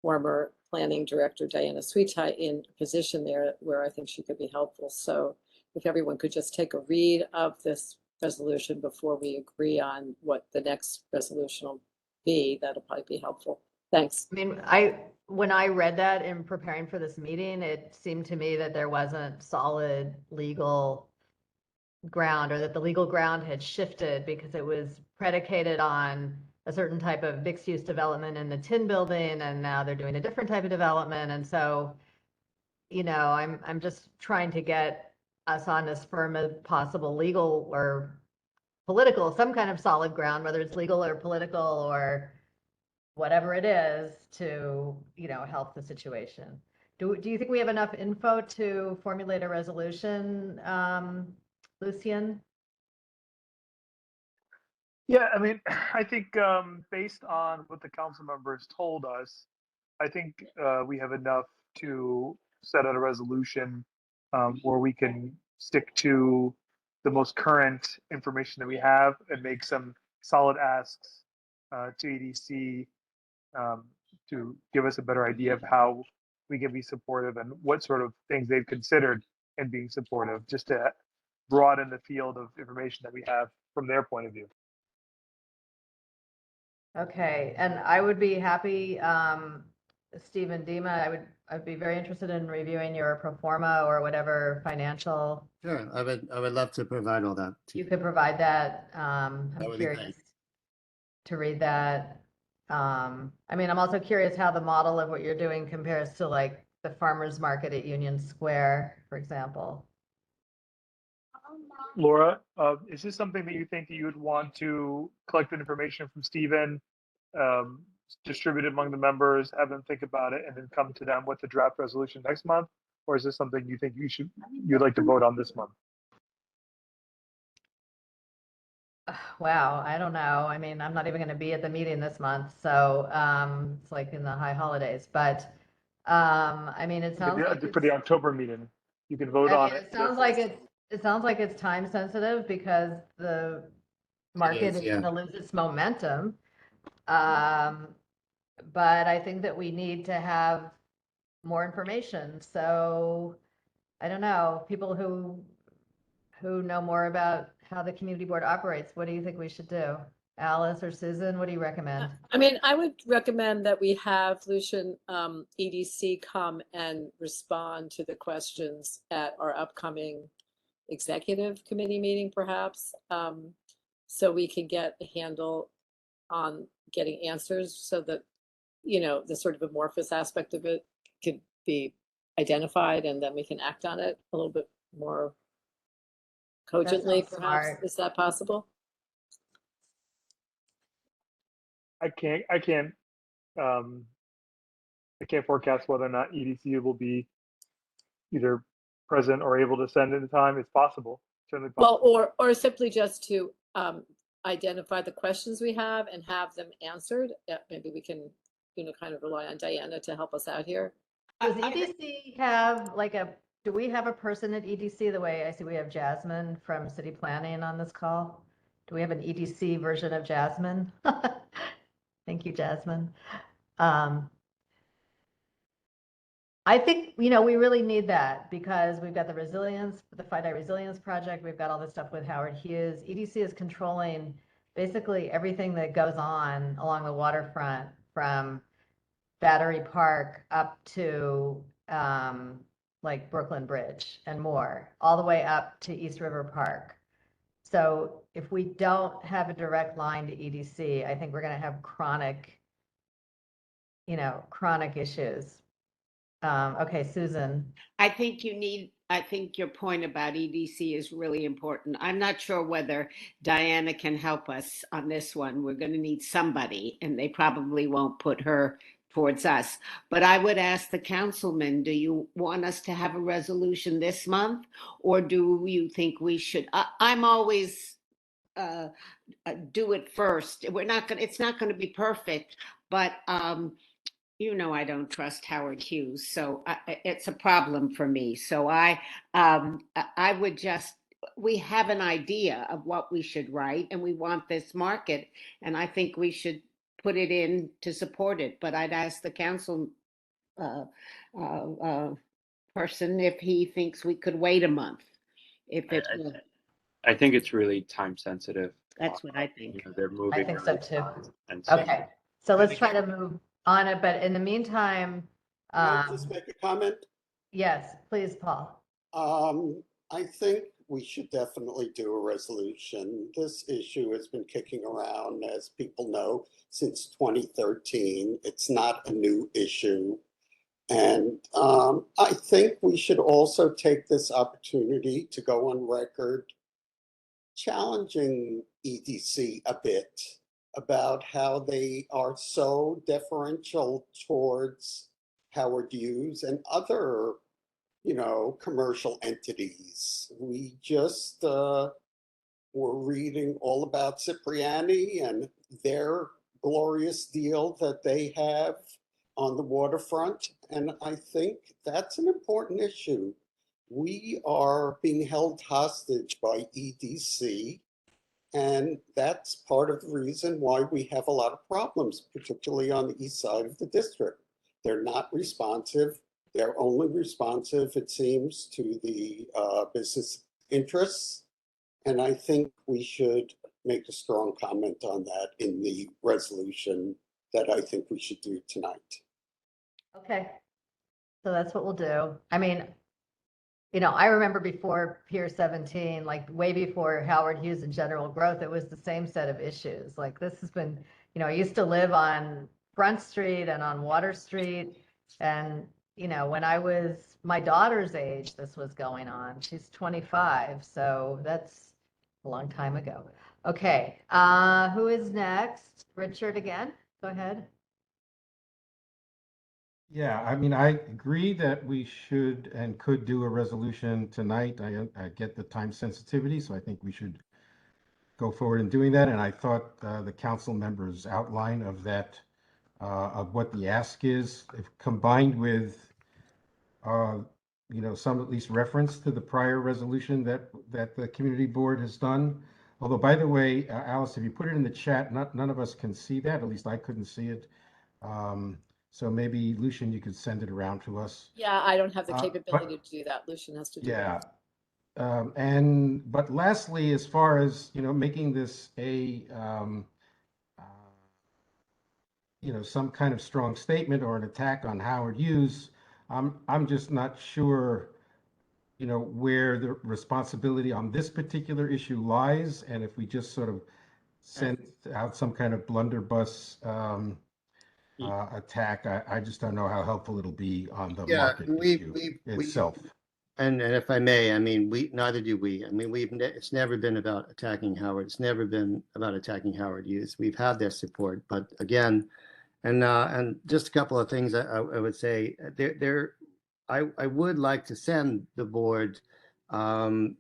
former planning director, Diana Sweetie, in a position there where I think she could be helpful. So if everyone could just take a read of this resolution before we agree on what the next resolution will be, that'll probably be helpful. Thanks. I mean, when I read that in preparing for this meeting, it seemed to me that there wasn't solid legal ground, or that the legal ground had shifted because it was predicated on a certain type of mixed-use development in the Tin Building, and now they're doing a different type of development. And so, I'm just trying to get us on as firm as possible legal or political, some kind of solid ground, whether it's legal or political or whatever it is, to, help the situation. Do you think we have enough info to formulate a resolution, Lucian? Yeah, I mean, I think based on what the council members told us, I think we have enough to set out a resolution where we can stick to the most current information that we have and make some solid asks to EDC to give us a better idea of how we can be supportive and what sort of things they've considered in being supportive, just to broaden the field of information that we have from their point of view. Okay, and I would be happy, Stephen Dima, I'd be very interested in reviewing your pro forma or whatever financial. Sure, I would love to provide all that to You you. could provide that. I'm That would be curious great. to read that. I'm also curious how the model of what you're doing compares to like the farmer's market at Union Square, for example. Laura, is this something that you think that you would want to collect the information from Stephen, distribute it among the members, have them think about it, and then come to them with the draft resolution next month? Or is this something you think you'd like to vote on this month? Wow, I don't know. I'm not even going to be at the meeting this month, so it's like in the high holidays. But it sounds like For the October meeting, you can vote on it. It sounds like it's time sensitive because the market is yeah. going to lose its momentum. But I think that we need to have more information. So I don't know, people who know more about how the community board operates, what do you think we should do? Alice or Susan, what do you recommend? I would recommend that we have Lucian EDC come and respond to the questions at our upcoming executive committee meeting, perhaps, so we can get a handle on getting answers, so that the sort of amorphous aspect of it could be identified, and then we can act on it a little bit more cogently, perhaps. Smart. Is that possible? I can't forecast whether or not EDC will be either present or able to send in time. It's possible, certainly possible. Well, or simply just to identify the questions we have and have them answered. Maybe we can, kind of rely on Diana to help us out here. Does EDC have like do we have a person at EDC the way I see we have Jasmine from city planning on this call? Do we have an EDC version of Jasmine? Thank you, Jasmine. I think, we really need that because we've got the FIDI Resilience Project. We've got all this stuff with Howard Hughes. EDC is controlling basically everything that goes on along the waterfront from Battery Park up to like Brooklyn Bridge and more, all the way up to East River Park. So if we don't have a direct line to EDC, I think we're going to have chronic issues. Okay, Susan. I think your point about EDC is really important. I'm not sure whether Diana can help us on this one. We're going to need somebody, and they probably won't put her towards us. But I would ask the councilman, do you want us to have a resolution this month, or do you think we should? I'm always do it first. It's not going to be perfect, but I don't trust Howard Hughes, so it's a problem for me. So I would we have an idea of what we should write, and we want this market, and I think we should put it in to support it. But I'd ask the council person if he thinks we could wait a month. I think it's really time sensitive. That's what I think. They're moving. I think so too. And Okay, so let's try to move on it, but in the meantime, Can I just make a comment? yes, please, Paul. I think we should definitely do a resolution. This issue has been kicking around, as people know, since 2013. It's not a new issue. And I think we should also take this opportunity to go on record challenging EDC a bit about how they are so deferential towards Howard Hughes and other, commercial entities. We just were reading all about Cipriani and their glorious deal that they have on the waterfront. And I think that's an important issue. We are being held hostage by EDC. And that's part of the reason why we have a lot of problems, particularly on the east side of the district. They're not responsive. They're only responsive, it seems, to the business interests. And I think we should make a strong comment on that in the resolution that I think we should do tonight. Okay, so that's what we'll do. I mean, I remember before Pier 17, like way before Howard Hughes and General Growth, it was the same set of issues. Like this has been, I used to live on Front Street and on Water Street. And, when I was my daughter's age, this was going on. She's 25, so that's a long time ago. Okay, who is next? Richard again, go ahead. Yeah, I mean, I agree that we should and could do a resolution tonight. I get the time sensitivity, so I think we should go forward in doing that. And I thought the council members' outline of that, of what the ask is, if combined with, some at least reference to the prior resolution that the community board has done. Although, by the way, Alice, if you put it in the chat, none of us can see that. At least I couldn't see it. So maybe, Lucian, you could send it around to us. Yeah, I don't have the capability to do that. Lucian has to do Yeah. that. But lastly, as far as, making this some kind of strong statement or an attack on Howard Hughes, I'm just not sure, where the responsibility on this particular issue lies. And if we just sort of send out some kind of blunderbuss attack, I just don't know how helpful it'll be on the market issue itself. And if I may, I mean, neither do we. I mean, it's never been about attacking Howard. It's never been about attacking Howard Hughes. We've had their support, but again, and just a couple of things I would say. I would like to send the board how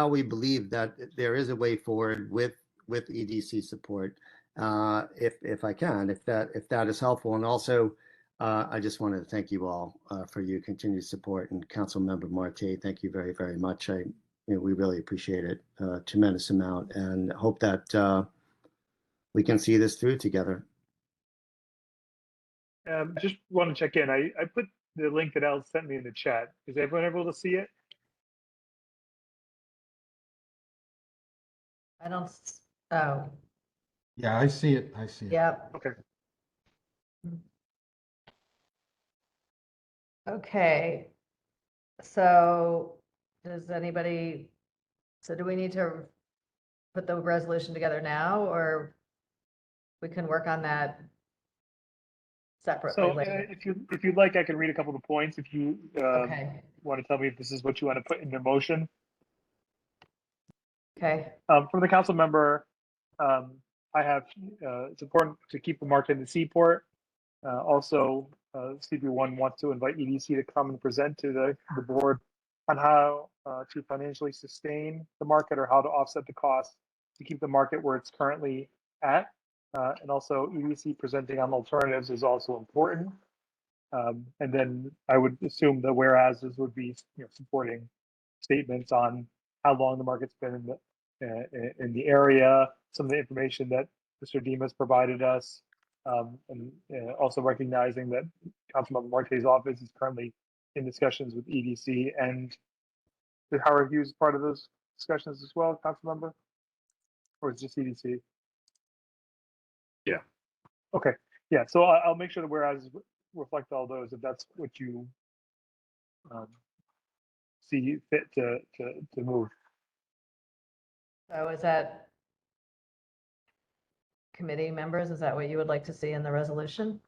we believe that there is a way forward with EDC support, if I can, if that is helpful, and also I just wanted to thank you all for your continued support, and Councilmember Marte, thank you very, very much. We really appreciate it a tremendous amount, and hope that we can see this through together. Just want to check in. I put the link that Al sent me in the chat. Is everyone able to see it? I don't, oh, Yeah, I see it. I see it. yep. Okay. Okay. So does anybody, so do we need to put the resolution together now, or we can work on that separately So later? if you'd like, I can read a couple of the points. If you Okay, want to tell me if this is what you want to put in the motion. okay, From the council member, I have, it's important to keep the market in the seaport. Also, CP1 wants to invite EDC to come and present to the board on how to financially sustain the market or how to offset the cost to keep the market where it's currently at. And also EDC presenting on alternatives is also important. And then I would assume the whereases would be, supporting statements on how long the market's been in the area, some of the information that Mr. Demas provided us, and also recognizing that Councilmember Marte's office is currently in discussions with EDC, and the Howard Hughes is part of those discussions as well, Councilmember, or is it just EDC? Yeah. Okay, yeah. So I'll make sure that whereas reflect all those, if that's what you see fit to move. so is that committee members, is that what you would like to see in the resolution?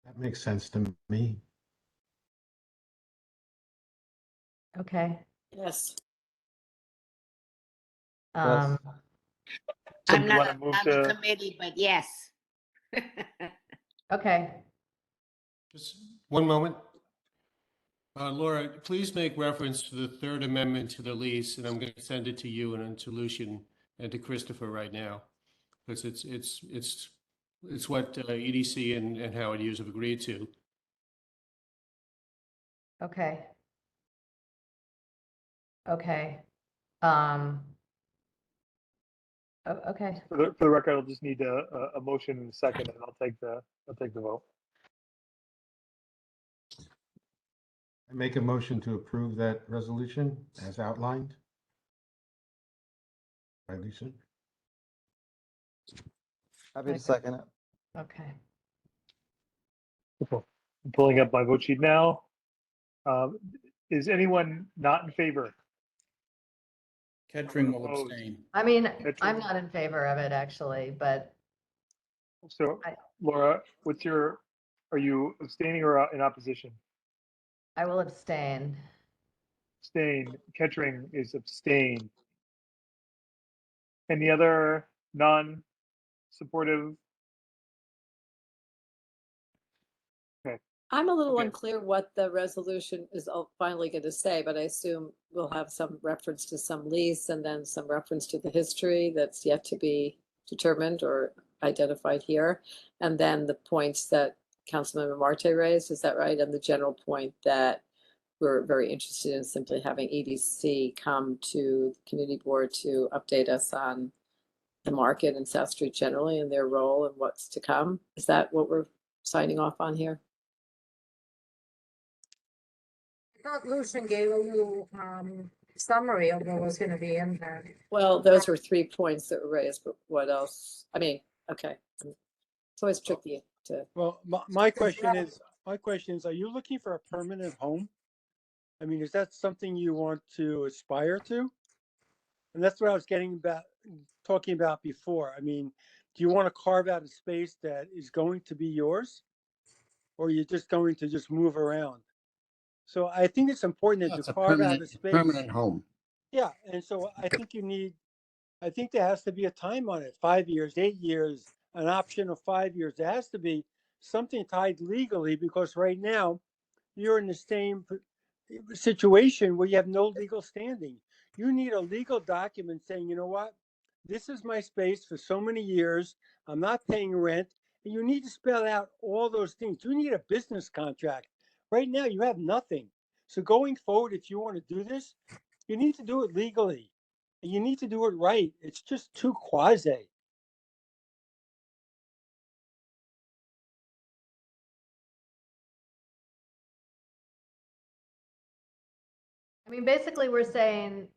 That makes sense to me. Okay. Yes. Um, So I'm do you want not to move on the to? committee, but yes. okay, Just one moment. Laura, please make reference to the third amendment to the lease, and I'm going to send it to you and to Lucian and to Christopher right now, because it's what EDC and Howard Hughes have agreed to. okay. Okay. Okay, For the record, I'll just need a motion in a second, and I'll take the vote. I make a motion to approve that resolution as outlined by Lisa. Happy to second it. okay. Cool. I'm pulling up my vote sheet now. Is anyone not in favor? Kettering will Opposed? abstain. I mean, That's I'm right. not in favor of it actually, but So, I- Laura, are you abstaining or in opposition? I will abstain. Abstain. Kettering is abstain. Any other non-supportive? Okay. I'm a little Okay. unclear what the resolution is finally going to say, but I assume we'll have some reference to some lease and then some reference to the history that's yet to be determined or identified here. And then the points that Councilmember Marte raised, is that right? And the general point that we're very interested in simply having EDC come to the community board to update us on the market and South Street generally and their role and what's to come. Is that what we're signing off on here? I thought Lucian gave a little summary of what was gonna be in there. Well, those were 3 points that were raised, but what else? I mean, okay. It's always tricky to, Well, my question is, are you looking for a permanent home? I mean, is that something you want to aspire to? And that's what I was talking about before. I mean, do you want to carve out a space that is going to be yours? Or you're just going to just move around? So I think it's important that It's you a carve out a space. permanent home. Yeah, and so I think there has to be a time on it, 5 years, 8 years, an option of 5 years. There has to be something tied legally, because right now you're in the same situation where you have no legal standing. You need a legal document saying, you know what, this is my space for so many years. I'm not paying rent, And you need to spell out all those things. You need a business contract. Right now, you have nothing. So going forward, if you want to do this, you need to do it legally. And you need to do it right. It's just too quasi. I mean, basically, we're saying,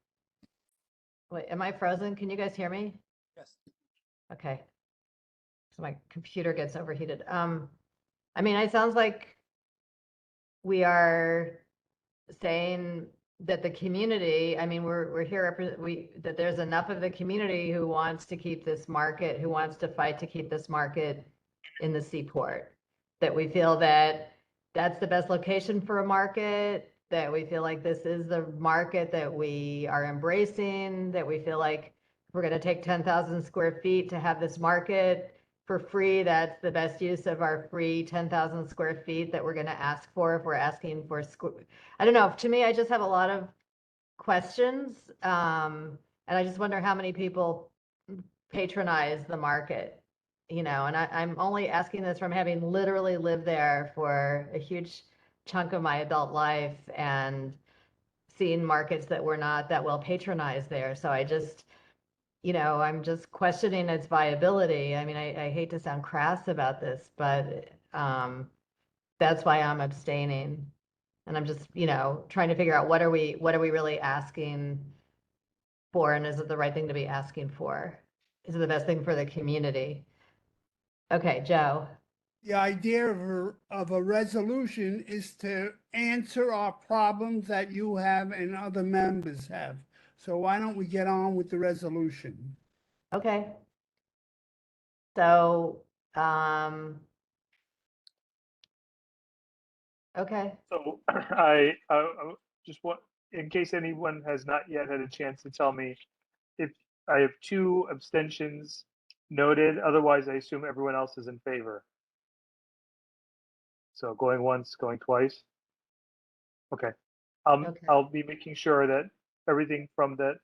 wait, am I frozen? Can you guys hear me? Yes. Okay. So my computer gets overheated. I mean, it sounds like we are saying that the community, I mean, we're here, that there's enough of the community who wants to keep this market, who wants to fight to keep this market in the seaport. That we feel that that's the best location for a market, that we feel like this is the market that we are embracing, that we feel like we're going to take 10,000 square feet to have this market for free. That's the best use of our free 10,000 square feet that we're going to ask for if we're asking for, I don't know. To me, I just have a lot of questions. And I just wonder how many people patronize the market, you know, and I'm only asking this from having literally lived there for a huge chunk of my adult life and seeing markets that were not that well patronized there. So I just, you know, I'm just questioning its viability. I mean, I hate to sound crass about this, but that's why I'm abstaining. And I'm just, you know, trying to figure out what are we really asking for, and is it the right thing to be asking for? Is it the best thing for the community? Okay, Joe. The idea of a resolution is to answer our problems that you have and other members have. So why don't we get on with the resolution? Okay. So, okay. So I just want, in case anyone has not yet had a chance to tell me, if I have 2 abstentions noted, otherwise I assume everyone else is in favor. So going once, going twice. Okay. Okay. I'll be making sure that everything from that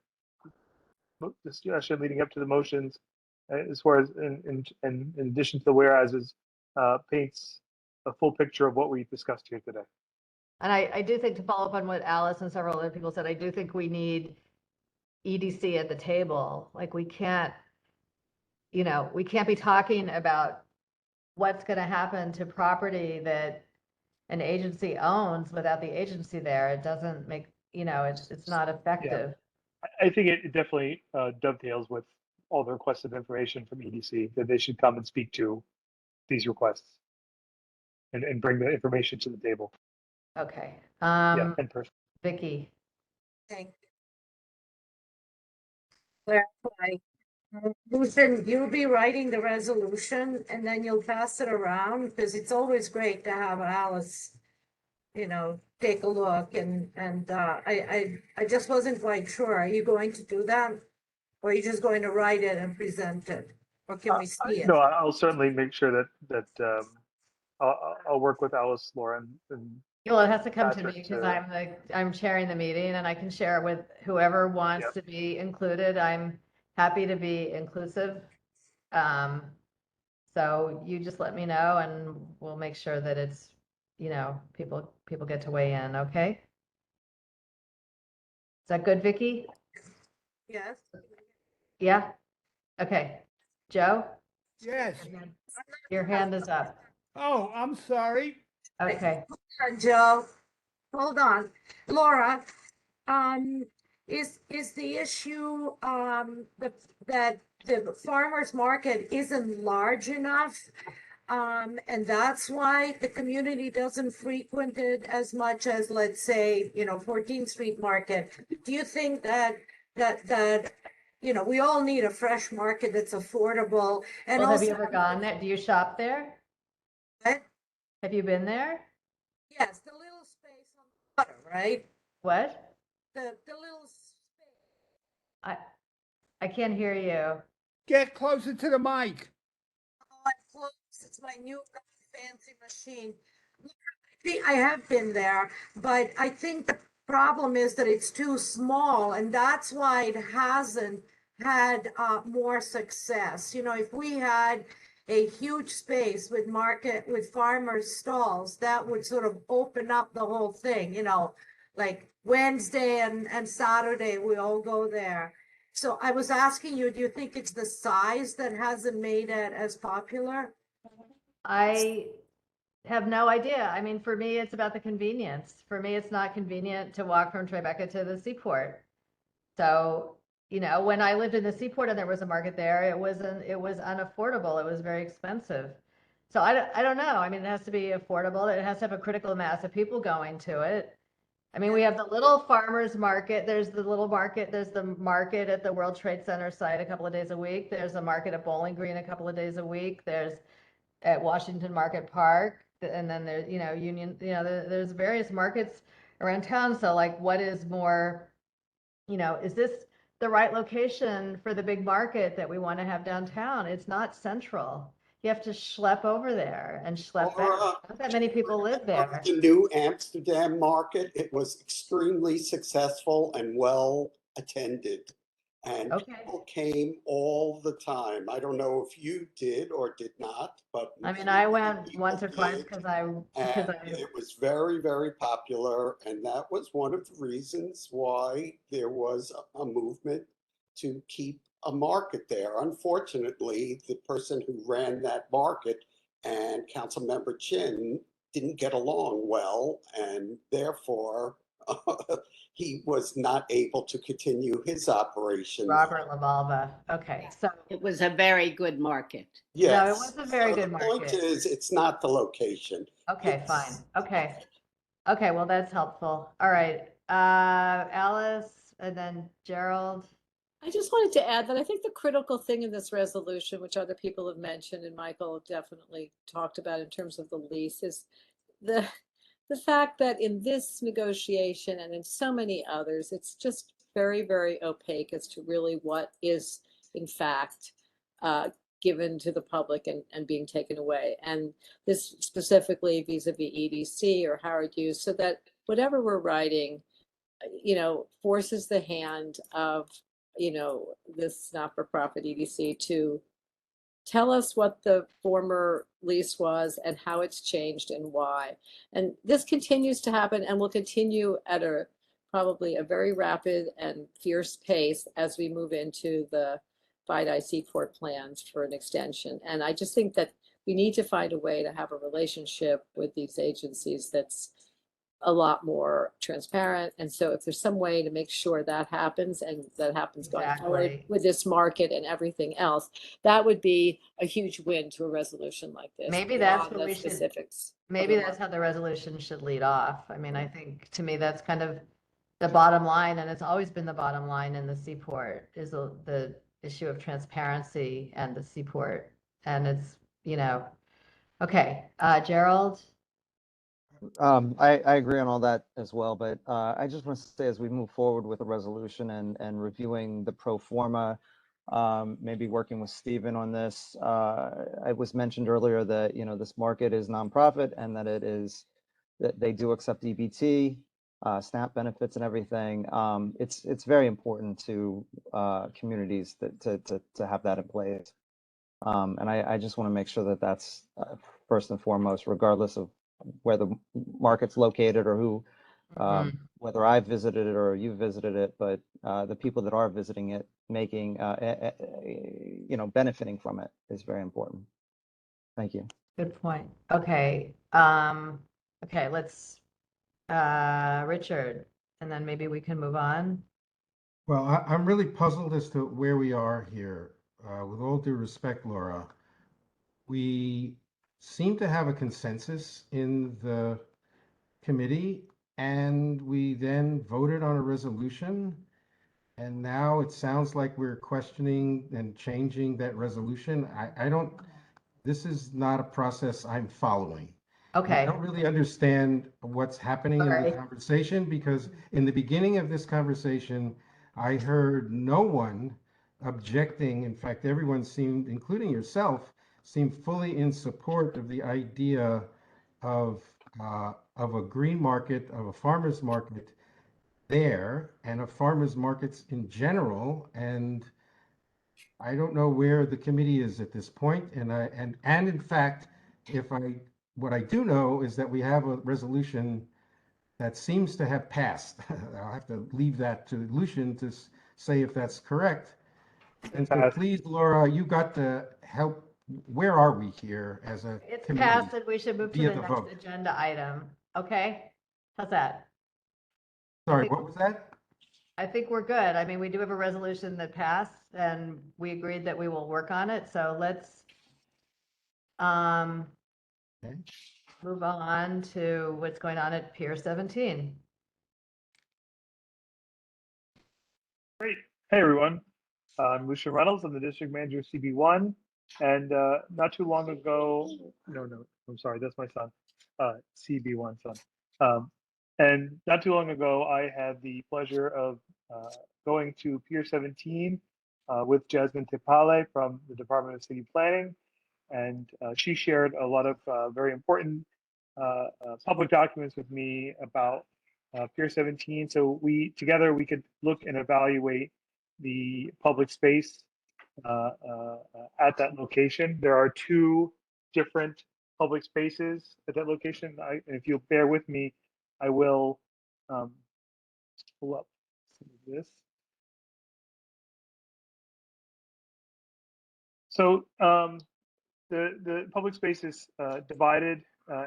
discussion leading up to the motions, as far as in addition to the whereases, paints a full picture of what we discussed here today. And I do think, to follow up on what Alice and several other people said, I do think we need EDC at the table. Like, we can't, you know, we can't be talking about what's going to happen to property that an agency owns without the agency there. It doesn't make, you know, it's not effective. I think it definitely dovetails with all the requested information from EDC, that they should come and speak to these requests and bring the information to the table. Okay. Yeah, in person. Vicky. Thank you. Clarify. Lucian, you'll be writing the resolution and then you'll pass it around, because it's always great to have Alice, you know, take a look, and I just wasn't quite sure. Are you going to do that? Or are you just going to write it and present it? Or can we see it? No, I'll certainly make sure that I'll work with Alice, Laura, and Well, it has to come to me Patrick, because I'm chairing the meeting, and I can share it with whoever wants Yep. to be included. I'm happy to be inclusive. So you just let me know and we'll make sure that it's, you know, people get to weigh in, okay? Is that good, Vicky? Yes. Yeah? Okay. Joe, Yes. your hand is up. Oh, I'm sorry. Okay. Joe, hold on. Laura, is the issue, that the farmer's market isn't large enough? And that's why the community doesn't frequent it as much as, let's say, you know, 14th Street Market. Do you think that, you know, we all need a fresh market that's affordable? And Well, have you also, ever gone there? Do you shop there? What? Have you been there? Yes, the little space on the water, right? What? The little I can't hear you. Get closer to the mic. close. It's my new fancy machine. I have been there, but I think the problem is that it's too small, and that's why it hasn't had more success. You know, if we had, a huge space with market, with farmers stalls, that would sort of open up the whole thing, you know, like Wednesday and Saturday, we all go there. So I was asking you, do you think it's the size that hasn't made it as popular? I have no idea. I mean, for me, it's about the convenience. For me, it's not convenient to walk from Tribeca to the seaport. So, you know, when I lived in the seaport and there was a market there, it was unaffordable. It was very expensive. So I don't know. I mean, it has to be affordable. It has to have a critical mass of people going to it. I mean, we have the little farmers market. There's the little market. There's the market at the World Trade Center site a couple of days a week. There's a market at Bowling Green a couple of days a week. There's at Washington Market Park. And then there's, you know, Union, you know, there's various markets around town. So like, what is more, you know, is this the right location for the big market that we want to have downtown? It's not central. You have to schlep over there and schlep back. Not that many people live there. The New Amsterdam market, it was extremely successful and well attended. And people came all the time. I don't know if you did or did not, but I mean, I went once or twice because it was very, very popular. And that was one of the reasons why there was a movement to keep a market there. Unfortunately, the person who ran that market and Councilmember Chin didn't get along well, and therefore he was not able to continue his operation. Robert LaValva. Okay, so it was a very good market. Yes. No, it was a very good The point market. is, it's not the location. Okay, fine. Okay. Okay, well, that's helpful. All right. Alice and then Gerald. I just wanted to add that I think the critical thing in this resolution, which other people have mentioned and Michael definitely talked about in terms of the lease, is the fact that in this negotiation and in so many others, it's just very, very opaque as to really what is in fact given to the public and being taken away. And this specifically vis-a-vis EDC or Howard Hughes, so that whatever we're writing, you know, forces the hand of, you know, this not-for-profit EDC to tell us what the former lease was and how it's changed and why. And this continues to happen and will continue at probably a very rapid and fierce pace as we move into the FIDI Seaport plans for an extension. And I just think that we need to find a way to have a relationship with these agencies that's a lot more transparent. And so if there's some way to make sure that happens and that happens going forward Exactly. with this market and everything else, that would be a huge win to a resolution like this. Maybe that's beyond what the we should, specifics. maybe that's how the resolution should lead off. I mean, I think to me, that's kind of the bottom line, and it's always been the bottom line in the Seaport is the issue of transparency and the Seaport. And it's, you know, okay, Gerald. I agree on all that as well, but I just want to say as we move forward with the resolution and reviewing the pro forma, maybe working with Stephen on this. It was mentioned earlier that, you know, this market is nonprofit and that that they do accept EBT, SNAP benefits and everything. It's very important to communities to have that in place. And I just want to make sure that that's first and foremost, regardless of where the market's located or who, whether I've visited it or you visited it, but the people that are visiting it, making, you know, benefiting from it is very important. Thank you. Good point. Okay. Okay, let's, Richard, and then maybe we can move on. Well, I'm really puzzled as to where we are here. With all due respect, Laura, we seem to have a consensus in the committee, and we then voted on a resolution. And now it sounds like we're questioning and changing that resolution. I don't, this is not a process I'm following. Okay. I don't really understand what's happening in Sorry. the conversation, because in the beginning of this conversation, I heard no one objecting. In fact, everyone seemed, including yourself, seemed fully in support of the idea of a green market, of a farmer's market there, and of farmers markets in general. And I don't know where the committee is at this point, and in fact, what I do know is that we have a resolution that seems to have passed. I'll have to leave that to Lucian to say if that's correct. And so please, Laura, you got to help. Where are we here as a It's committee passed and we should move to via the the next vote? agenda item. Okay? How's that? Sorry, what was that? I think we're good. I mean, we do have a resolution that passed and we agreed that we will work on it. So let's Okay. move on to what's going on at Pier 17. Great. Hey, everyone. I'm Lucian Reynolds. I'm the district manager of CB1. And not too long ago, no, I'm sorry, that's my son, CB1 son. And not too long ago, I had the pleasure of going to Pier 17 with Jasmine Tipale from the Department of City Planning. And she shared a lot of very important public documents with me about Pier 17. So together we could look and evaluate the public space at that location. There are two different public spaces at that location. And if you'll bear with me, I will pull up some of this. So the public space is divided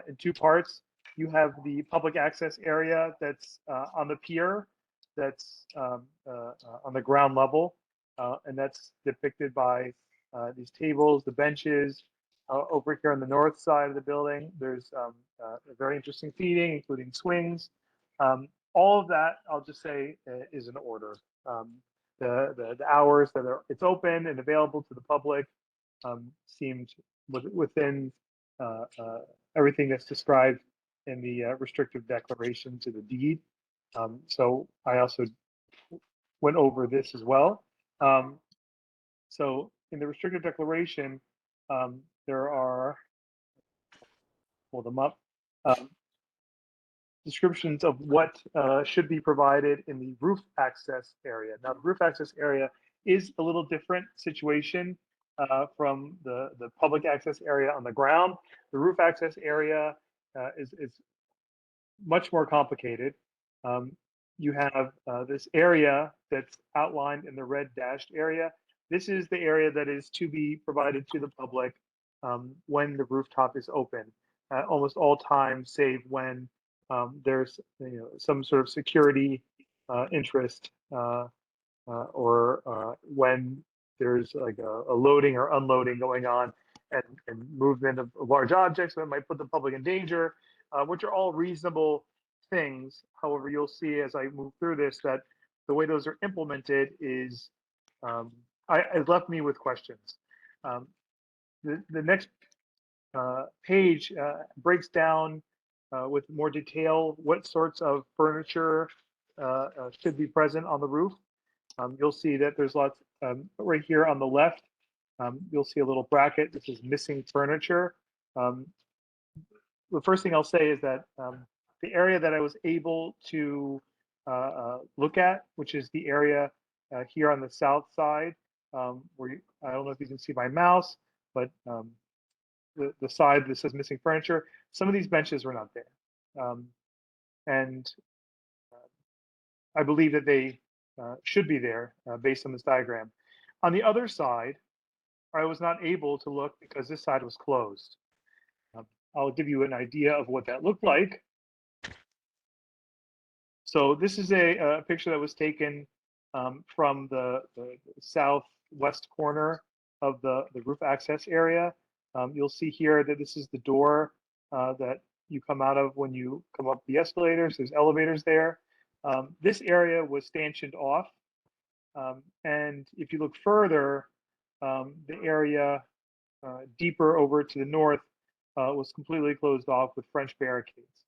in two parts. You have the public access area that's on the pier, that's on the ground level, and that's depicted by these tables, the benches. Over here on the north side of the building, there's a very interesting seating, including swings. All of that, I'll just say, is in order. The hours that it's open and available to the public seemed within everything that's described in the restrictive declaration to the deed. So I also went over this as well. So in the restrictive declaration, there are, pull them up, descriptions of what should be provided in the roof access area. Now, the roof access area is a little different situation from the public access area on the ground. The roof access area is much more complicated. You have this area that's outlined in the red dashed area. This is the area that is to be provided to the public when the rooftop is open at almost all times, save when there's some sort of security interest or when there's like a loading or unloading going on and movement of large objects that might put the public in danger, which are all reasonable things. However, you'll see as I move through this that the way those are implemented is, it left me with questions. The next page breaks down with more detail what sorts of furniture should be present on the roof. You'll see that there's lots right here on the left. You'll see a little bracket that says missing furniture. The first thing I'll say is that the area that I was able to look at, which is the area here on the south side, where I don't know if you can see my mouse, but the side that says missing furniture, some of these benches were not there. And I believe that they should be there based on this diagram. On the other side, I was not able to look because this side was closed. I'll give you an idea of what that looked like. So this is a picture that was taken from the southwest corner of the roof access area. You'll see here that this is the door that you come out of when you come up the escalators. There's elevators there. This area was stanchioned off. And if you look further, the area deeper over to the north was completely closed off with French barricades.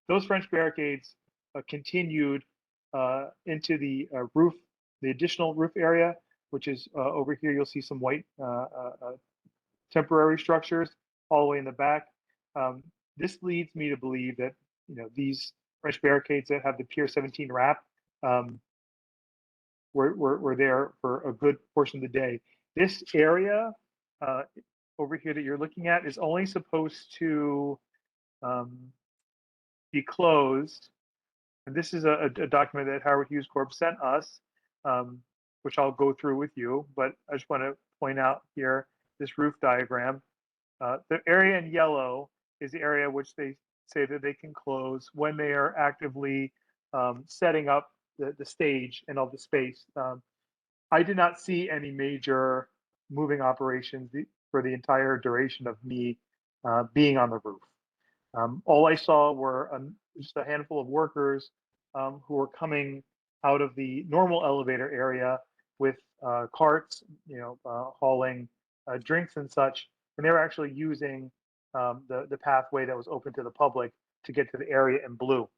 Those French barricades continued into the roof, the additional roof area, which is over here. You'll see some white temporary structures all the way in the back. This leads me to believe that these French barricades that have the Pier 17 wrap were there for a good portion of the day. This area over here that you're looking at is only supposed to be closed. And this is a document that Howard Hughes Corp sent us, which I'll go through with you. But I just want to point out here this roof diagram. The area in yellow is the area which they say that they can close when they are actively setting up the stage and all the space. I did not see any major moving operations for the entire duration of me being on the roof. All I saw were just a handful of workers who were coming out of the normal elevator area with carts, hauling drinks and such, and they were actually using the pathway that was open to the public to get to the area in blue.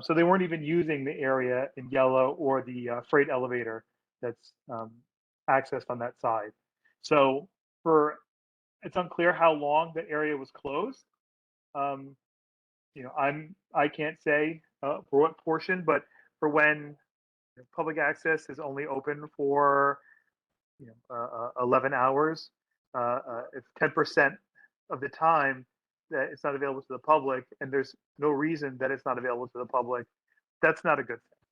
So they weren't even using the area in yellow or the freight elevator that's accessed on that side. So it's unclear how long the area was closed. I can't say for what portion, but for when public access is only open for 11 hours, if 10% of the time that it's not available to the public, and there's no reason that it's not available to the public, that's not a good thing.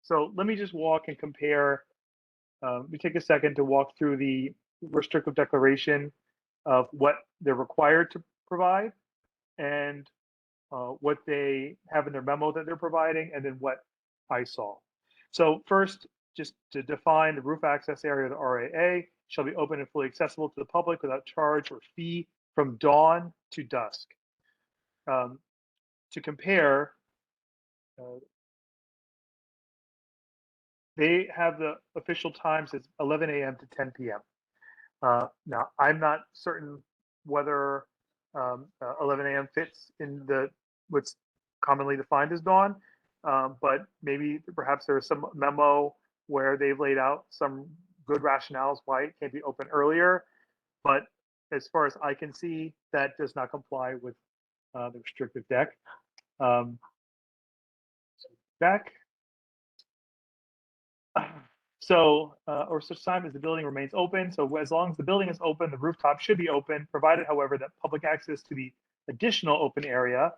So let me just walk and compare. We take a second to walk through the restrictive declaration of what they're required to provide and what they have in their memo that they're providing, and then what I saw. So first, just to define the roof access area of the RAA shall be open and fully accessible to the public without charge or fee from dawn to dusk. To compare, they have the official times as 11 a.m. to 10 p.m. Now, I'm not certain whether 11 a.m. fits in what's commonly defined as dawn, but maybe perhaps there's some memo where they've laid out some good rationales why it can't be open earlier. But as far as I can see, that does not comply with the restrictive deck. Back. Or such time as the building remains open. So as long as the building is open, the rooftop should be open, provided, however, that public access to the additional open area,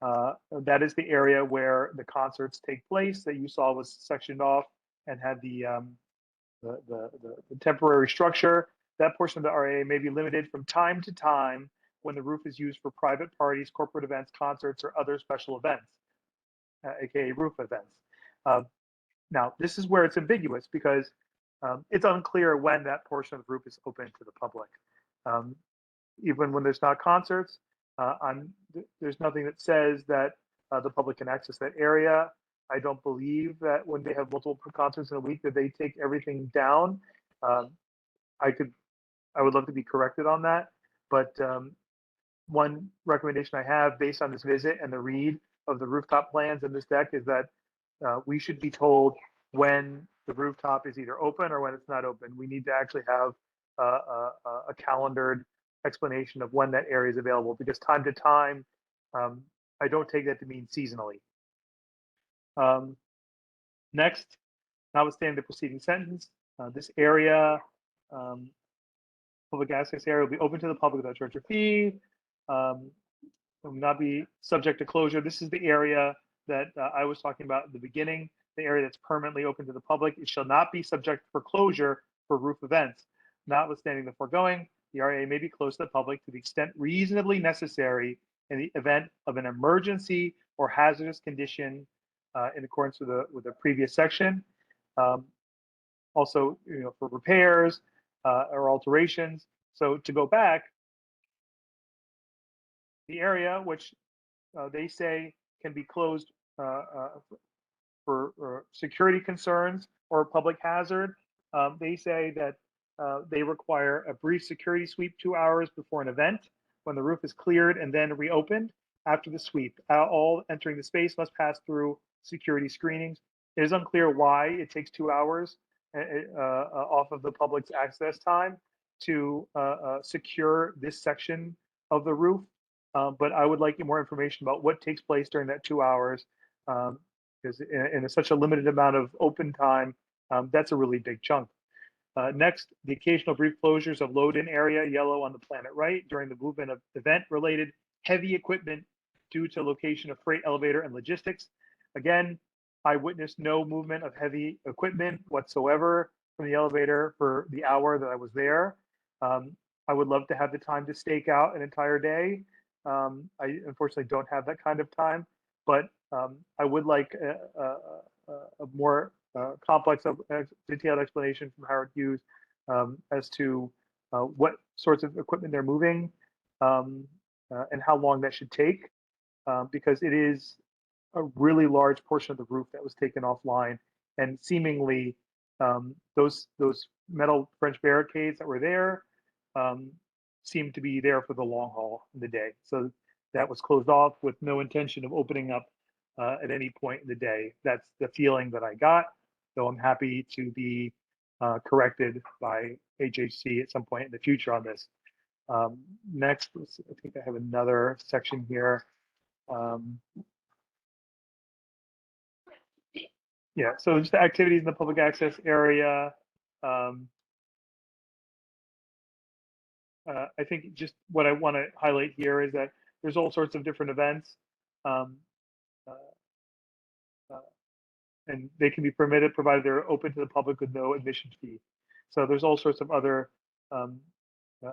that is the area where the concerts take place that you saw was sectioned off and had the temporary structure. That portion of the RAA may be limited from time to time when the roof is used for private parties, corporate events, concerts, or other special events, aka roof events. Now, this is where it's ambiguous because it's unclear when that portion of the roof is open to the public. Even when there's not concerts, there's nothing that says that the public can access that area. I don't believe that when they have multiple concerts in a week that they take everything down. I would love to be corrected on that, but one recommendation I have based on this visit and the read of the rooftop plans in this deck is that we should be told when the rooftop is either open or when it's not open. We need to actually have a calendared explanation of when that area is available, because time to time, I don't take that to mean seasonally. Next, notwithstanding the preceding sentence, this area, public access area, will be open to the public without charge or fee. Will not be subject to closure. This is the area that I was talking about at the beginning, the area that's permanently open to the public. It shall not be subject for closure for roof events. Notwithstanding the foregoing, the RAA may be closed to the public to the extent reasonably necessary in the event of an emergency or hazardous condition in accordance with the previous section. Also, for repairs or alterations. So to go back, the area which they say can be closed for security concerns or public hazard, they say that they require a brief security sweep 2 hours before an event when the roof is cleared and then reopened after the sweep. All entering the space must pass through security screenings. It is unclear why it takes 2 hours off of the public's access time to secure this section of the roof. But I would like more information about what takes place during that 2 hours, because in such a limited amount of open time, That's a really big chunk. Next, the occasional brief closures of load-in area, yellow on the planet right, during the movement of event-related heavy equipment due to location of freight elevator and logistics. Again, I witnessed no movement of heavy equipment whatsoever from the elevator for the hour that I was there. I would love to have the time to stake out an entire day. I unfortunately don't have that kind of time, but I would like a more complex, detailed explanation from Howard Hughes as to what sorts of equipment they're moving and how long that should take, because it is a really large portion of the roof that was taken offline, and seemingly those metal French barricades that were there seemed to be there for the long haul in the day. So that was closed off with no intention of opening up at any point in the day. That's the feeling that I got, though I'm happy to be corrected by HHC at some point in the future on this. Next, I think I have another section here. Yeah, so just the activities in the public access area. I think just what I want to highlight here is that there's all sorts of different events, and they can be permitted provided they're open to the public with no admission fee. So there's all sorts of other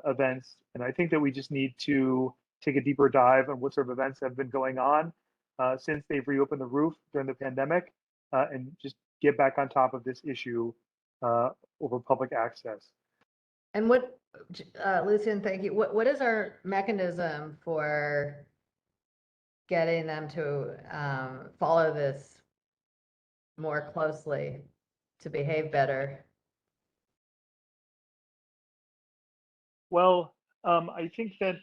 events, and I think that we just need to take a deeper dive on what sort of events have been going on since they've reopened the roof during the pandemic, and just get back on top of this issue over public access. And what, Lucian, thank you. What is our mechanism for getting them to follow this more closely, to behave better? Well, I think that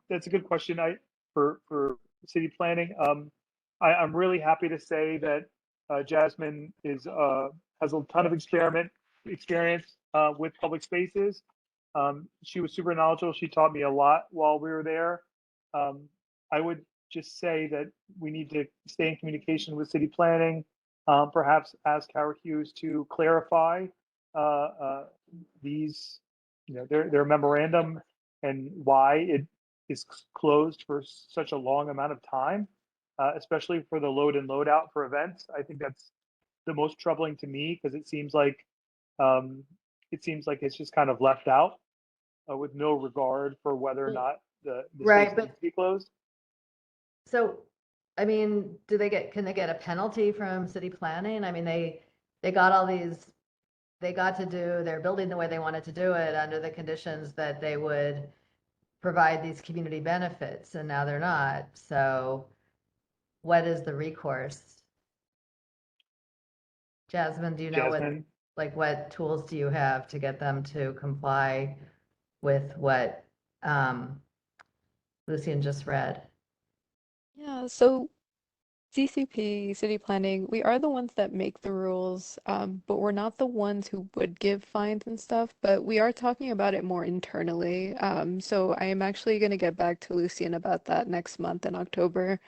that's a good question. For city planning, I'm really happy to say that Jasmine has a ton of experience with public spaces. She was super knowledgeable. She taught me a lot while we were there. I would just say that we need to stay in communication with city planning, perhaps ask Howard Hughes to clarify these, their memorandum and why it is closed for such a long amount of time, especially for the load and load out for events. I think that's the most troubling to me, because it seems like it's just kind of left out with no regard for whether or not the Right, space but needs to be closed. so, I mean, can they get a penalty from city planning? I mean, they got all these, they're building the way they wanted to do it under the conditions that they would provide these community benefits, and now they're not. So what is the recourse? Jasmine, do you know Jasmine? what tools do you have to get them to comply with what Lucian just read? Yeah, so CCP, city planning, we are the ones that make the rules, but we're not the ones who would give fines and stuff, but we are talking about it more internally. So I am actually going to get back to Lucian about that next month in October.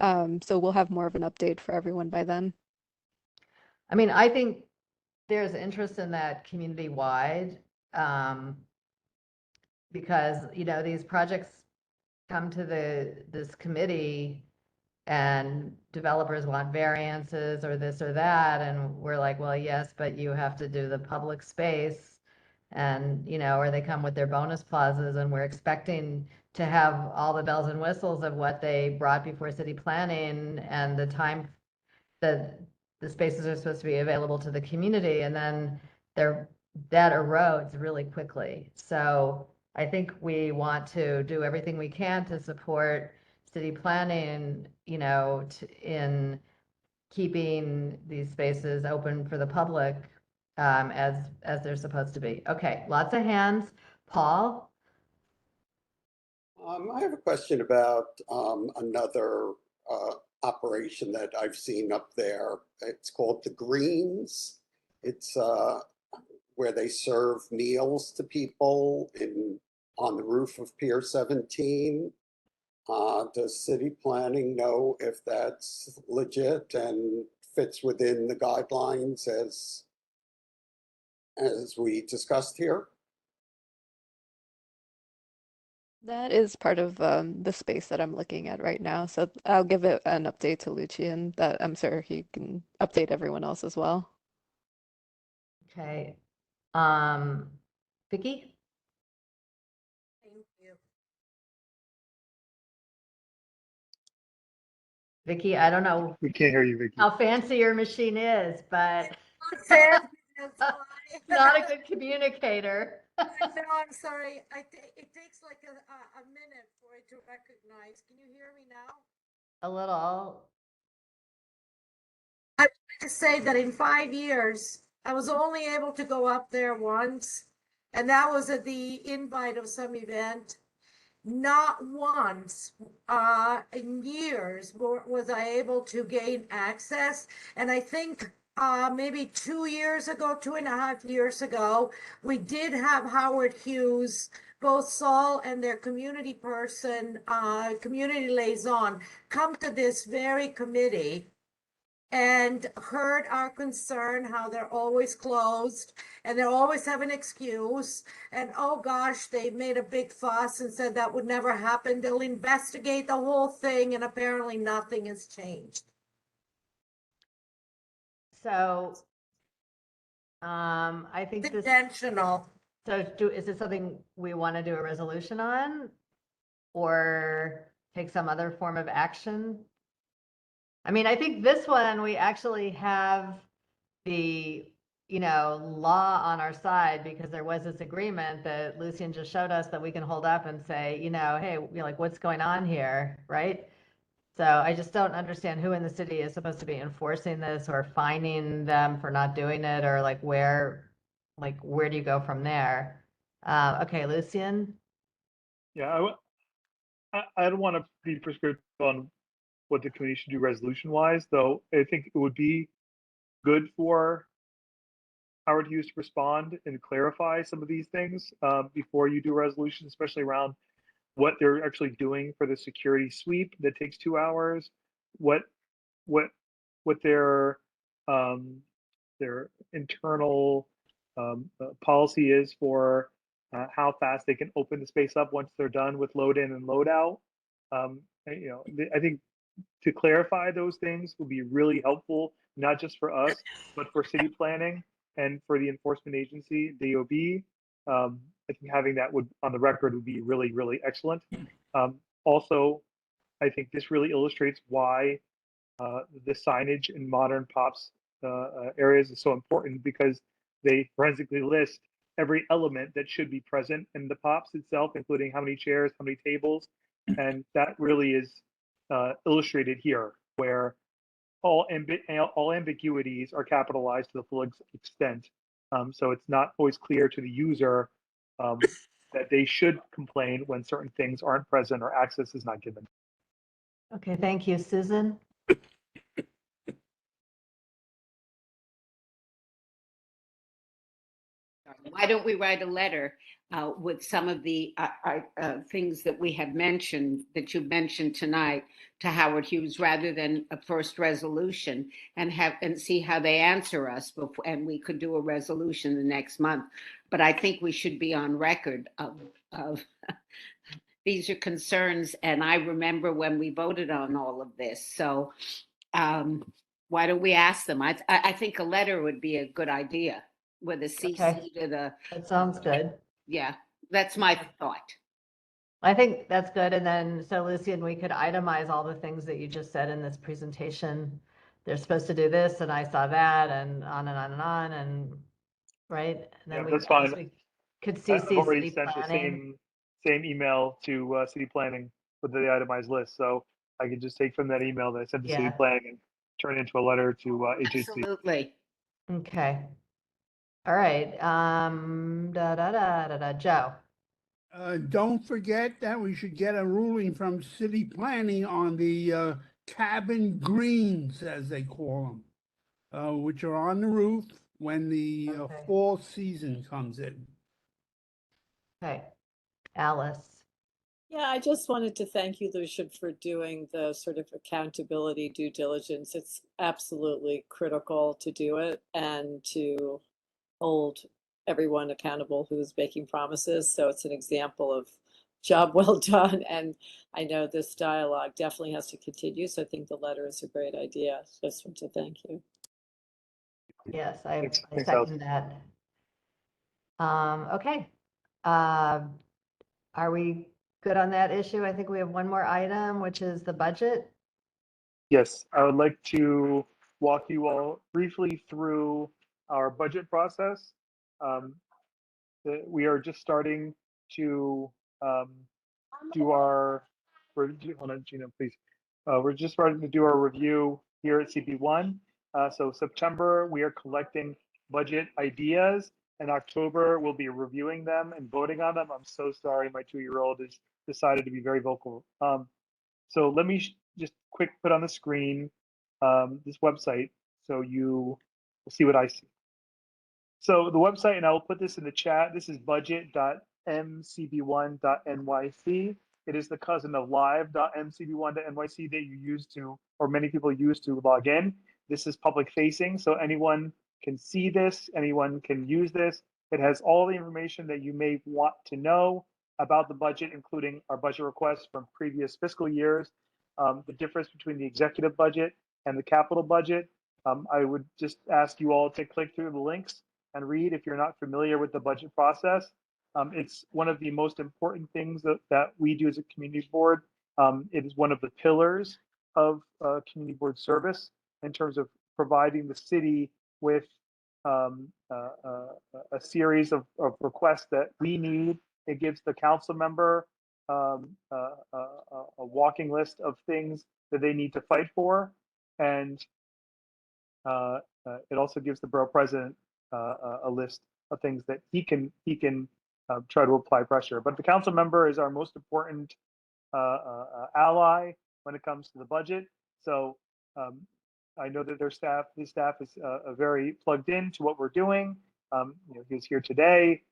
So we'll have more of an update for everyone by then. I mean, I think there's interest in that community-wide, because, these projects come to this committee and developers want variances or this or that, and we're like, well, yes, but you have to do the public space, and, or they come with their bonus plazas, and we're expecting to have all the bells and whistles of what they brought before city planning and the time that the spaces are supposed to be available to the community, and then that erodes really quickly. So I think we want to do everything we can to support city planning, in keeping these spaces open for the public, as they're supposed to be. Okay, lots of hands. Paul? I have a question about another operation that I've seen up there. It's called The Greens. It's where they serve meals to people on the roof of Pier 17. Does city planning know if that's legit and fits within the guidelines as as we discussed here? That is part of the space that I'm looking at right now. So I'll give it an update to Lucian that I'm sure he can update everyone else as well. Okay. Vicky? Thank you. Vicky, I don't know We can't hear you, Vicky. how fancy your machine is, but That's why. not a good communicator. No, I'm sorry. It takes like a minute for it to recognize. Can you hear me now? A little. I wanted to say that in 5 years, I was only able to go up there once, and that was at the invite of some event. Not once in years was I able to gain access. And I think maybe 2 years ago, 2.5 years ago, we did have Howard Hughes, both Saul and their community person, community liaison, come to this very committee and heard our concern, how they're always closed and they always have an excuse. And oh gosh, they made a big fuss and said that would never happen. They'll investigate the whole thing, and apparently nothing has changed. So, I think It's this, intentional. so is this something we want to do a resolution on? Or take some other form of action? I mean, I think this one, we actually have the, law on our side, because there was this agreement that Lucian just showed us that we can hold up and say, hey, like, what's going on here, right? So I just don't understand who in the city is supposed to be enforcing this or fining them for not doing it, or where do you go from there? Okay, Lucian? Yeah, I don't want to be prescriptive on what the committee should do resolution-wise, though I think it would be good for Howard Hughes to respond and clarify some of these things before you do a resolution, especially around what they're actually doing for the security sweep that takes 2 hours, what their internal policy is for how fast they can open the space up once they're done with load in and load out. I think to clarify those things would be really helpful, not just for us, but for city planning and for the enforcement agency, DOB. I think having that on the record would be really, really excellent. Also, I think this really illustrates why the signage in modern POPs areas is so important, because they forensically list every element that should be present in the POPs itself, including how many chairs, how many tables, and that really is illustrated here, where all ambiguities are capitalized to the full extent. So it's not always clear to the user that they should complain when certain things aren't present or access is not given. Okay, thank you. Susan? Why don't we write a letter with some of the things that we have mentioned, that you mentioned tonight, to Howard Hughes, rather than a first resolution, and see how they answer us before, and we could do a resolution the next month. But I think we should be on record of these are concerns, and I remember when we voted on all of this. So why don't we ask them? I think a letter would be a good idea with a CC to the. That sounds good. Yeah, that's my thought. I think that's good. And then, so Lucian, we could itemize all the things that you just said in this presentation. They're supposed to do this, and I saw that, and on and on and on, and right? And then That's fine. we could I've CC already city sent planning. the same email to city planning with the itemized list, so I can just take from that email that I sent to city Yeah. planning and turn it into a letter to HHC. Absolutely. Okay. All right. Joe. Don't forget that we should get a ruling from city planning on the cabin greens, as they call them, which are on the roof when the fall season comes in. Okay. Alice. Yeah, I just wanted to thank you, Lucian, for doing the sort of accountability due diligence. It's absolutely critical to do it and to hold everyone accountable who's making promises. So it's an example of job well done. And I know this dialogue definitely has to continue. So I think the letter is a great idea. Just want to thank you. Yes, Thanks, I thanks, second Allison. that. Okay. Are we good on that issue? I think we have one more item, which is the budget. Yes, I would like to walk you all briefly through our budget process. We are just starting to do our, hold on, Gina, please. We're just starting to do our review here at CP1. So September, we are collecting budget ideas, and October, we'll be reviewing them and voting on them. I'm so sorry, my 2-year-old has decided to be very vocal. So let me just quick put on the screen this website so you will see what I see. So the website, and I will put this in the chat, this is budget.mcb1.nyc. It is the cousin of live.mcb1.nyc that you use to, or many people use to log in. This is public facing, so anyone can see this, anyone can use this. It has all the information that you may want to know about the budget, including our budget requests from previous fiscal years, the difference between the executive budget and the capital budget. I would just ask you all to click through the links and read if you're not familiar with the budget process. It's one of the most important things that we do as a community board. It is one of the pillars of community board service in terms of providing the city with a series of requests that we need. It gives the council member a walking list of things that they need to fight for. And it also gives the borough president a list of things that he can try to apply pressure. But the council member is our most important ally when it comes to the budget. So I know that his staff is very plugged into what we're doing. He's here today.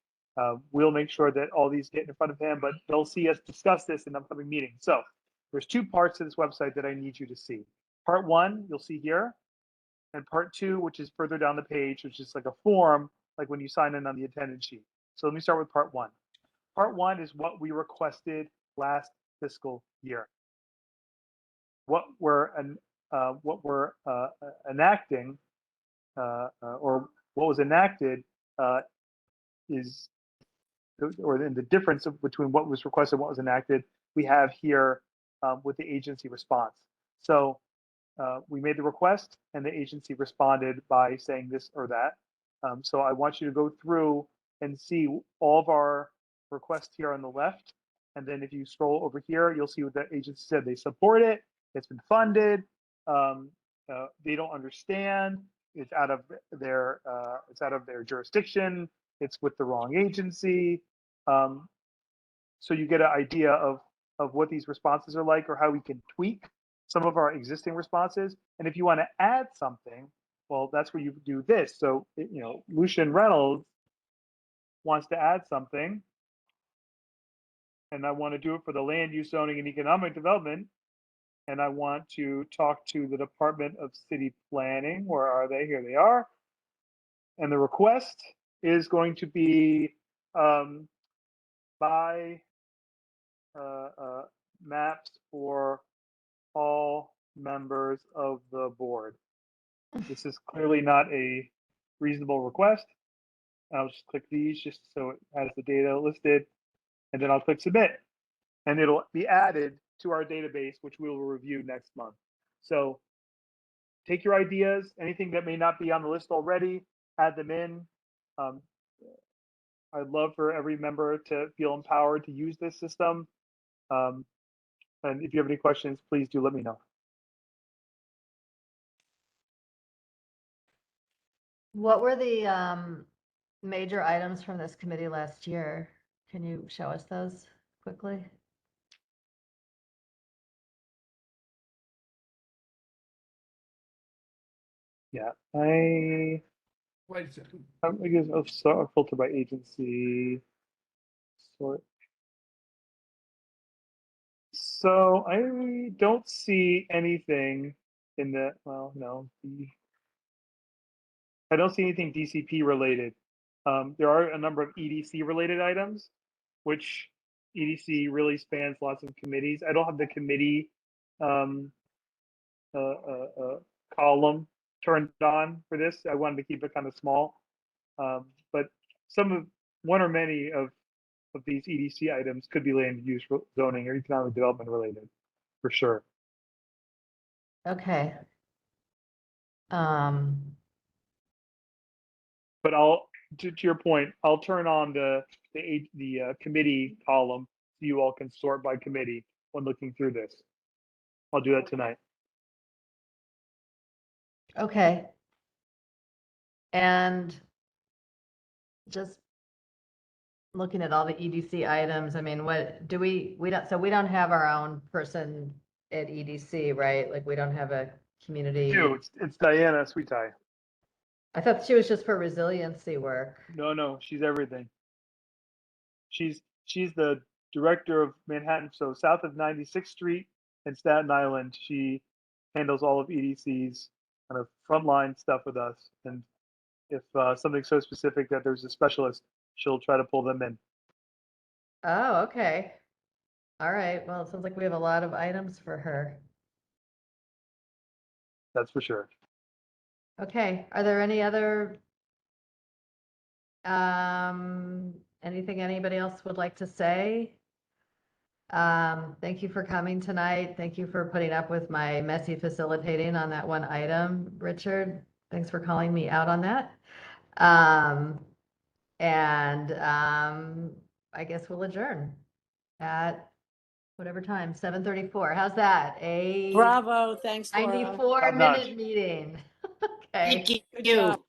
We'll make sure that all these get in front of him, but they'll see us discuss this in upcoming meetings. So there's 2 parts to this website that I need you to see. Part 1, you'll see here, and part 2, which is further down the page, which is like a form, like when you sign in on the attendance sheet. So let me start with part 1. Part 1 is what we requested last fiscal year. What we're enacting, or what was enacted, is, or in the difference between what was requested and what was enacted, we have here with the agency response. So we made the request and the agency responded by saying this or that. So I want you to go through and see all of our requests here on the left. And then if you scroll over here, you'll see what the agency said. They support it. It's been funded. They don't understand. It's out of their jurisdiction. It's with the wrong agency. So you get an idea of what these responses are like, or how we can tweak some of our existing responses. And if you want to add something, well, that's where you do this. So, Lucian Reynolds wants to add something, and I want to do it for the land use, zoning, and economic development. And I want to talk to the Department of City Planning. Where are they? Here they are. And the request is going to be by maps for all members of the board. This is clearly not a reasonable request. I'll just click these just so it has the data listed, and then I'll click submit, and it'll be added to our database, which we will review next month. So take your ideas, anything that may not be on the list already, add them in. I'd love for every member to feel empowered to use this system. And if you have any questions, please do let me know. What were the major items from this committee last year? Can you show us those quickly? Yeah, Wait a second. I guess I'll filter by agency. Sort. So I don't see anything in the, well, no. I don't see anything DCP related. There are a number of EDC related items, which EDC really spans lots of committees. I don't have the committee column turned on for this. I wanted to keep it kind of small. But one or many of these EDC items could be land use, zoning, or economic development related, for sure. Okay. But to your point, I'll turn on the committee column so you all can sort by committee when looking through this. I'll do that tonight. Okay. And just looking at all the EDC items, I mean, what do we don't have our own person at EDC, right? Like we don't have a community. It's Diana Sweetie. I thought she was just for resiliency work. No, she's everything. She's the director of Manhattan, so south of 96th Street and Staten Island. She handles all of EDC's kind of frontline stuff with us. And if something's so specific that there's a specialist, she'll try to pull them in. Oh, okay. All right. Well, it sounds like we have a lot of items for her. That's for sure. Okay. Are there any other anything anybody else would like to say? Thank you for coming tonight. Thank you for putting up with my messy facilitating on that one item, Richard. Thanks for calling me out on that. I guess we'll adjourn at whatever time, 7:34. How's that? Bravo, thanks, Laura. 94-minute meeting. Okay. Thank Good you. job.